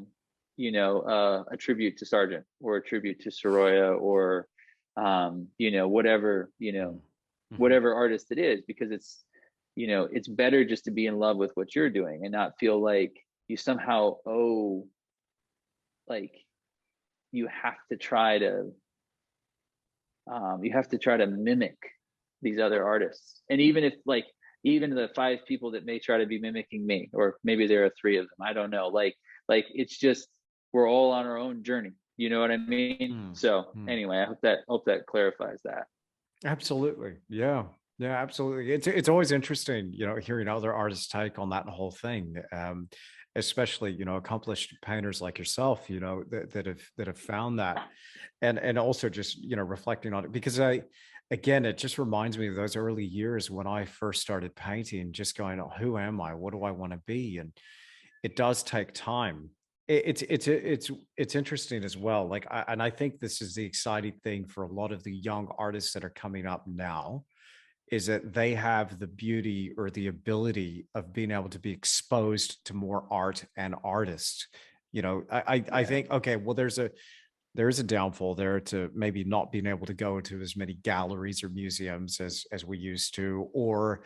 tribute to Sargent or a tribute to Sorolla or whatever artist it is, because it's better just to be in love with what you're doing and not feel like you somehow owe, like you have to try to mimic these other artists. And even if like, even the 5 people that may try to be mimicking me, or maybe there are 3 of them, I don't know, like it's just, we're all on our own journey, you know what I mean? So anyway, I hope that clarifies that. Absolutely. Yeah. Yeah, absolutely. It's always interesting, hearing other artists' take on that whole thing. Especially, accomplished painters like yourself, that have found that. And also just, reflecting on it, because again, it just reminds me of those early years when I first started painting, just going, oh, who am I? What do I want to be? And it does take time. It's interesting as well. Like, and I think this is the exciting thing for a lot of the young artists that are coming up now, is that they have the beauty or the ability of being able to be exposed to more art and artists. I think, okay, well, there's a downfall there to maybe not being able to go into as many galleries or museums as we used to, or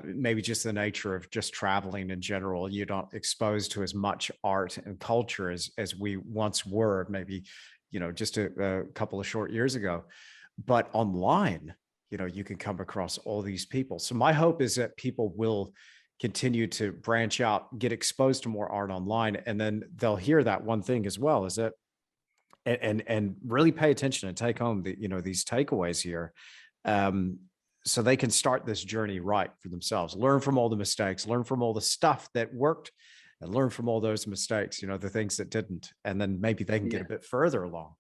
maybe just the nature of just traveling in general. You're not exposed to as much art and culture as we once were, maybe, just a couple of short years ago. But online, you can come across all these people. So my hope is that people will continue to branch out, get exposed to more art online, and then they'll hear that one thing as well, is that, and really pay attention and take home these takeaways here, so they can start this journey right for themselves, learn from all the mistakes, learn from all the stuff that worked, and learn from all those mistakes, the things that didn't, and then maybe they can get a bit further along.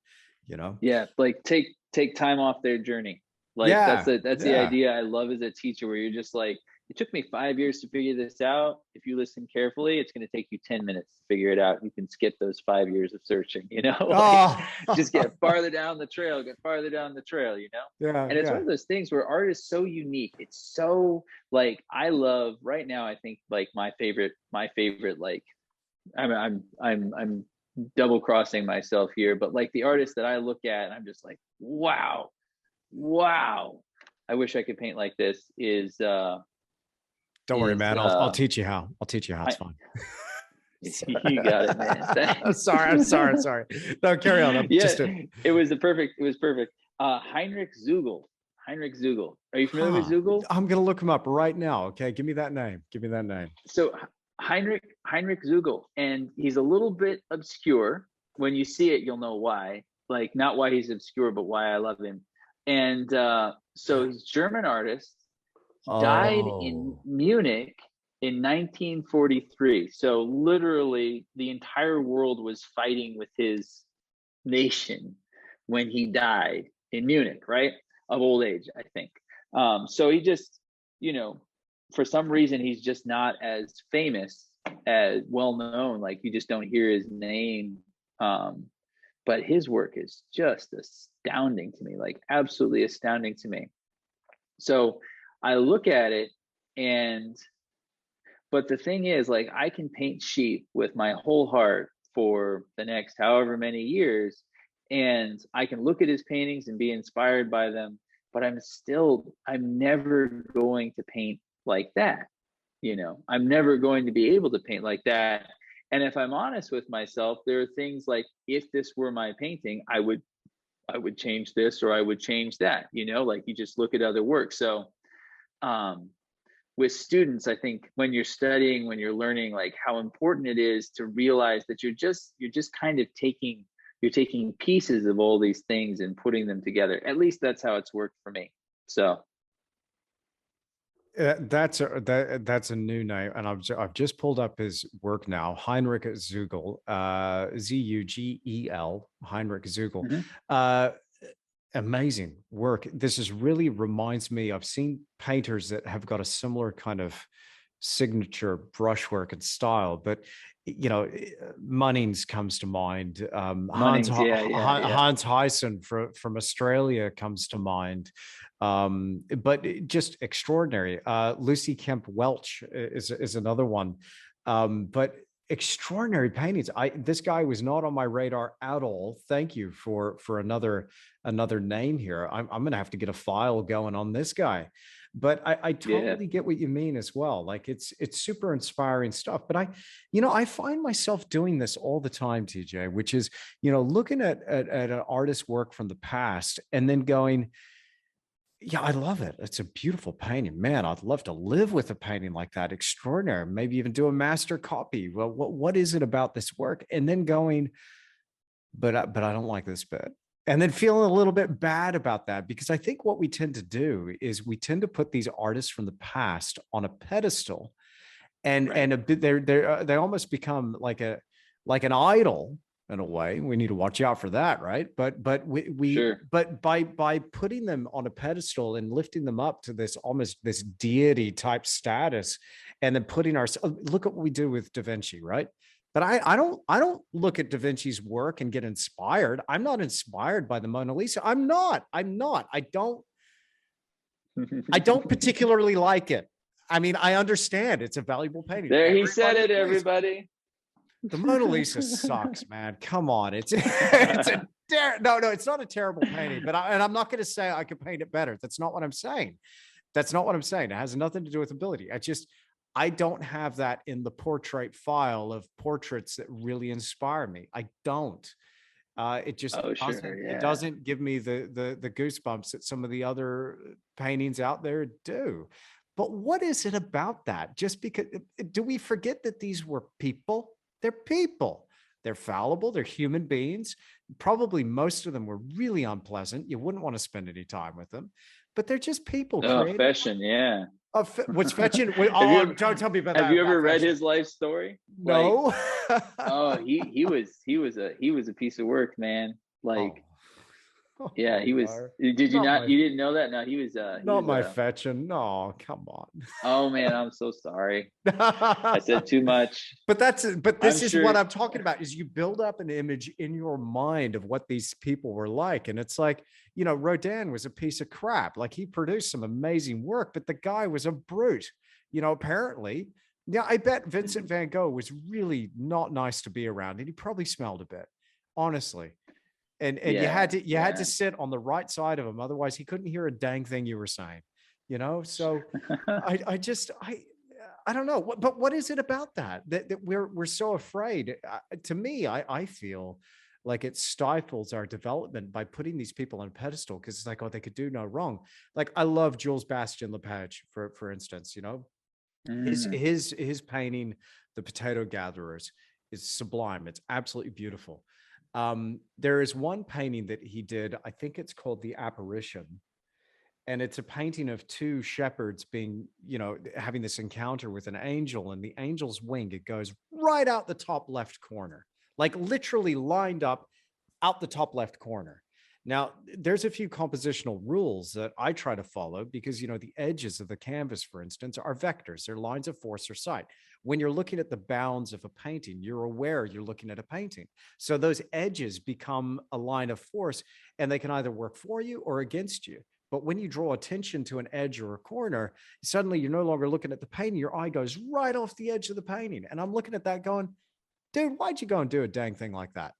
Yeah, like take time off their journey. Like that's the idea I love as a teacher, where you're just like, it took me 5 years to figure this out. If you listen carefully, it's going to take you 10 minutes to figure it out. You can skip those 5 years of searching, just get farther down the trail, Yeah. And it's one of those things where art is so unique. It's so, like, I love right now, I think, like my favorite, like, I'm double crossing myself here, but like the artists that I look at and I'm just like, wow, I wish I could paint like this, is don't worry, man. I'll teach you how. It's fine. You got it, man. I'm sorry. No, carry on. It was perfect. Heinrich Zugel. Are you familiar with Zugel? I'm gonna look him up right now. Okay, give me that name. So Heinrich Zugel, and he's a little bit obscure. When you see it, you'll know why. Like, not why he's obscure, but why I love him. And so he's a German artist, died in Munich in 1943. So literally the entire world was fighting with his nation when he died in Munich, right? Of old age, I think. So he just, for some reason, he's just not as famous, as well known. Like, you just don't hear his name. But his work is just astounding to me, like absolutely astounding to me. So I look at it, but the thing is, like, I can paint sheep with my whole heart for the next however many years, and I can look at his paintings and be inspired by them, but I'm never going to paint like that. I'm never going to be able to paint like that. And if I'm honest with myself, there are things like, if this were my painting, I would change this, or I would change that, like, you just look at other work. So with students, I think when you're studying, when you're learning, like, how important it is to realize that you're just kind of taking pieces of all these things and putting them together. At least that's how it's worked for me. So that's a new name, and I've just pulled up his work now. Heinrich Zugel, Zugel, Heinrich Zugel. Amazing work. This is really reminds me. I've seen painters that have got a similar kind of signature brushwork and style, but Munnings comes to mind. Hans Huyssen from Australia comes to mind. But just extraordinary. Lucy Kemp Welch is another one. But extraordinary paintings. This guy was not on my radar at all. Thank you for another name here. I'm gonna have to get a file going on this guy. But I Yeah. totally get what you mean as well. Like it's super inspiring stuff. But I find myself doing this all the time, TJ, which is, looking at an artist's work from the past and then going, yeah, I love it. It's a beautiful painting. Man, I'd love to live with a painting like that. Extraordinary. Maybe even do a master copy. Well, what is it about this work? And then going, but I don't like this bit. And then feeling a little bit bad about that, because I think what we tend to do is we tend to put these artists from the past on a pedestal, and Right. a bit they almost become like an idol in a way. We need to watch out for that, right? Sure. But by putting them on a pedestal and lifting them up to this almost this deity type status, and then putting ourselves, look at what we do with Da Vinci, right? But I don't look at Da Vinci's work and get inspired. I'm not inspired by the Mona Lisa. I'm not. I don't particularly like it. I mean, I understand it's a valuable painting. There, he said Everybody it, agrees. everybody. The Mona Lisa sucks, man. Come on, it's no, it's not a terrible painting. But I'm not going to say I could paint it better. That's not what I'm saying. That's not what I'm saying. It has nothing to do with ability. I don't have that in the portrait file of portraits that really inspire me. I don't. It just Oh, sure. doesn't. It Yeah. doesn't give me the goosebumps that some of the other paintings out there do. But what is it about that? Just because, do we forget that these were people? They're people. They're fallible. They're human beings. Probably most of them were really unpleasant. You wouldn't want to spend any time with them, but they're just people Oh, created. fashion. Yeah. What's fetching? Have you Oh, ever, don't tell me about have that. you ever About read fashion. his life story? Like, No. oh, he was a piece of work, man. Oh. Like, Oh, yeah, he was. Lord. Did you Not not? my You didn't know that? No, he was. He not was my fetching. No, come Oh man, I'm so sorry. I on. said too much. But I'm this is sure. what I'm talking about, is you build up an image in your mind of what these people were like. And it's like, Rodin was a piece of crap. Like, he produced some amazing work, but the guy was a brute, apparently. Yeah, I bet Vincent van Gogh was really not nice to be around, and he probably smelled a bit, honestly. And you Yeah, had to yeah. sit on the right side of him, otherwise he couldn't hear a dang thing you were saying. So I don't know. But what is it about that we're so afraid? To me, I feel like it stifles our development by putting these people on a pedestal, because it's like, oh, they could do no wrong. Like, I love Jules Bastien Lepage, for instance. His Mm, his his painting, The Potato Gatherers, is sublime. It's absolutely beautiful. There is one painting that he did. I think it's called The Apparition, and it's a painting of two shepherds being, having this encounter with an angel, and the angel's wing, it goes right out the top left corner, like literally lined up out the top left corner. Now, there's a few compositional rules that I try to follow, because, the edges of the canvas, for instance, are vectors. They're lines of force or sight. When you're looking at the bounds of a painting, you're aware you're looking at a painting. So those edges become a line of force, and they can either work for you or against you. But when you draw attention to an edge or a corner, suddenly you're no longer looking at the painting. Your eye goes right off the edge of the painting. And I'm looking at that going, dude, why'd you go and do a dang thing like that?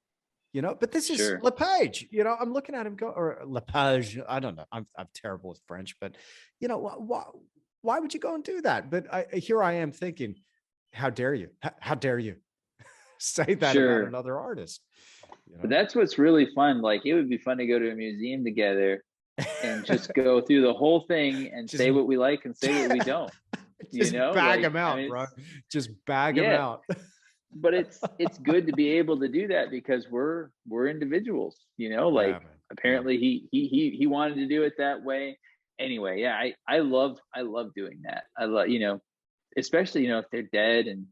But this is sure. Lepage. I'm looking at him go, or Lepage. I don't know. I'm terrible with French, but why would you go and do that? But here I am thinking, how dare you? How dare you say that about Sure. another artist? But that's what's really fun. Like, it would be fun to go to a museum together and just go through the whole thing and just say what we like and say what we don't. just bag Like, them I out, mean, bro. Just bag them yeah, out. but it's good to be able to do that because we're individuals. Yeah, Like, man. Yeah. apparently he wanted to do it that way. Anyway, yeah, I love doing that. I love, especially, if they're dead and,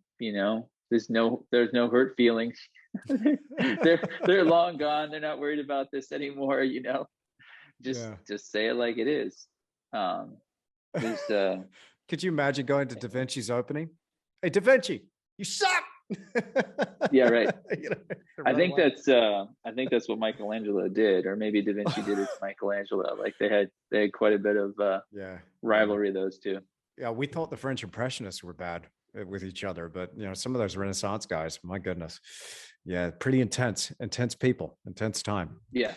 there's no hurt feelings. They're long gone. They're not worried about this anymore. Just Yeah. just say it like it is. There's Could you imagine going to Da Vinci's opening? Hey, Da Vinci, you suck. Yeah, right. I Run think away. that's what Michelangelo did, or maybe Da Vinci did it to Michelangelo. Like, they had quite a bit of Yeah. Yeah. rivalry, those two. Yeah. We thought the French Impressionists were bad with each other. But some of those Renaissance guys, my goodness, yeah, pretty intense people, intense time. Yeah.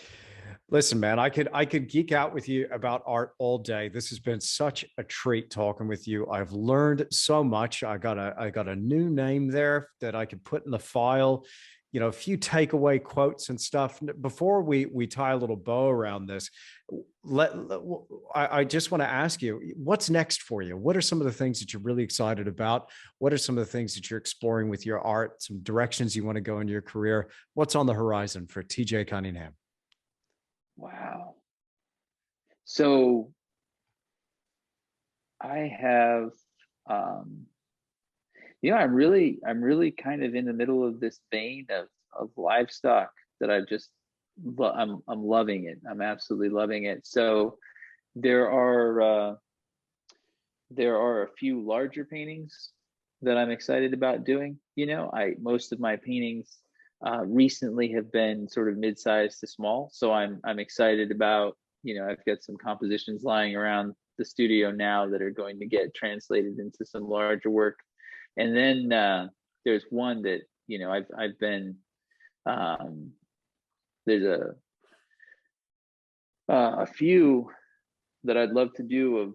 Listen, man, I could geek out with you about art all day. This has been such a treat talking with you. I've learned so much. I got a new name there that I could put in the file. A few takeaway quotes and stuff. Before we tie a little bow around this, I just want to ask you, what's next for you? What are some of the things that you're really excited about? What are some of the things that you're exploring with your art? Some directions you want to go in your career? What's on the horizon for TJ Cunningham? Wow. So I have, I'm really kind of in the middle of this vein of livestock that I'm loving it. I'm absolutely loving it. So there are a few larger paintings that I'm excited about doing. Most of my paintings recently have been sort of mid-sized to small. So I'm excited about, I've got some compositions lying around the studio now that are going to get translated into some larger work. And then there's one that, I've been, there's a few that I'd love to do of,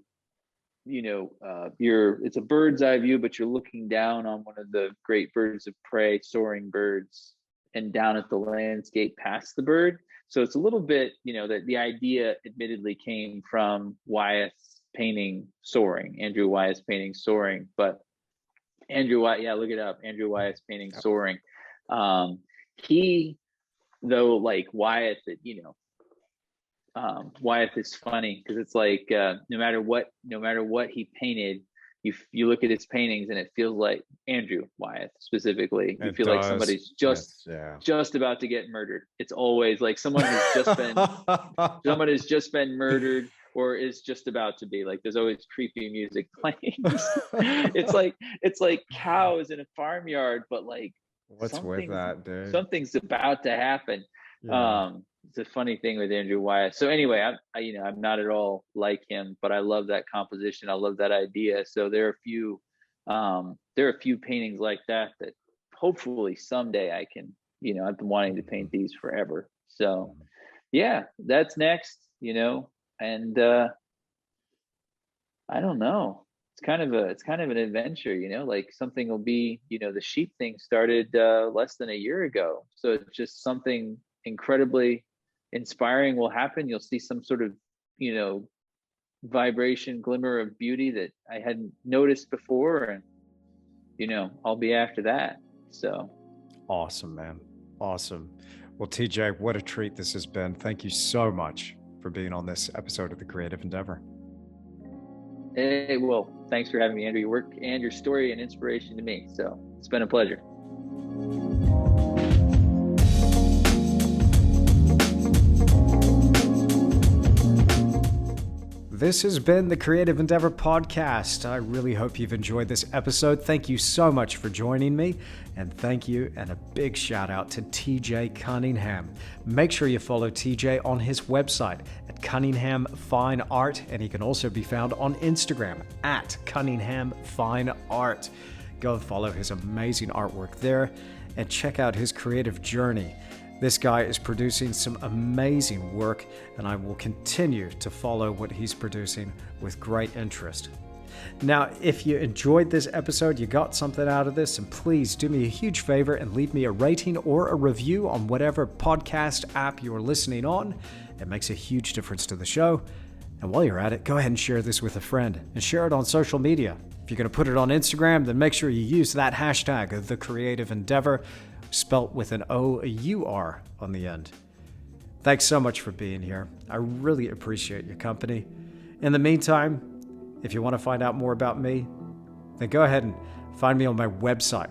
it's a bird's eye view, but you're looking down on one of the great birds of prey, soaring birds, and down at the landscape past the bird. So it's a little bit, that the idea admittedly came from Wyeth's painting Soaring, Andrew Wyeth's painting Soaring, but Andrew Wyeth, yeah, look it up, Andrew Wyeth's painting Soaring. He, though, like Wyeth, Wyeth is funny because it's like no matter what he painted, you look at his paintings and it feels like Andrew Wyeth specifically. You feel like somebody's just about to get murdered. It's always like someone has just been murdered or is just about to be. Like there's always creepy music playing. it's like cows in a farmyard, but like what's with that, dude? Something's about to happen. Yeah. It's a funny thing with Andrew Wyeth. So anyway, I'm not at all like him, but I love that composition. I love that idea. So there are a few paintings like that hopefully someday I can, I've been wanting to paint these forever. So yeah, that's next, and I don't know. It's kind of an adventure, like something will be, the sheep thing started less than a year ago. So it's just something incredibly inspiring will happen. You'll see some sort of, vibration, glimmer of beauty that I hadn't noticed before. And, I'll be after that. So. Awesome, man. Awesome. Well, TJ, what a treat this has been. Thank you so much for being on this episode of The Creative Endeavor. Hey, well, thanks for having me, Andrew. Your work and your story and inspiration to me. So it's been a pleasure. This has been the Creative Endeavor Podcast. I really hope you've enjoyed this episode. Thank you so much for joining me. And thank you and a big shout out to TJ Cunningham. Make sure you follow TJ on his website at Cunningham Fine Art. And he can also be found on Instagram at Cunningham Fine Art. Go and follow his amazing artwork there and check out his creative journey. This guy is producing some amazing work, and I will continue to follow what he's producing with great interest. Now, if you enjoyed this episode, you got something out of this, and please do me a huge favor and leave me a rating or a review on whatever podcast app you're listening on. It makes a huge difference to the show. And while you're at it, go ahead and share this with a friend and share it on social media. If you're going to put it on Instagram, then make sure you use that hashtag, The Creative Endeavor, spelt with an O-U-R on the end. Thanks so much for being here. I really appreciate your company. In the meantime, if you want to find out more about me, then go ahead and find me on my website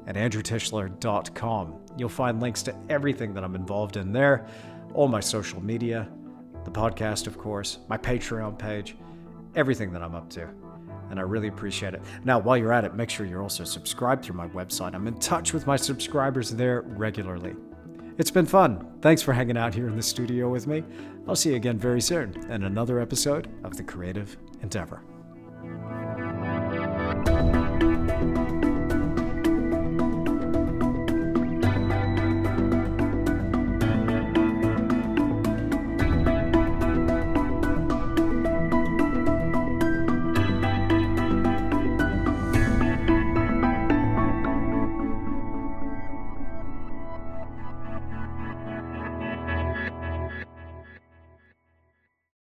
at andrewtischler.com. You'll find links to everything that I'm involved in there, all my social media, the podcast, of course, my Patreon page, everything that I'm up to. And I really appreciate it. Now, while you're at it, make sure you're also subscribed through my website. I'm in touch with my subscribers there regularly. It's been fun. Thanks for hanging out here in the studio with me. I'll see you again very soon in another episode of The Creative Endeavor.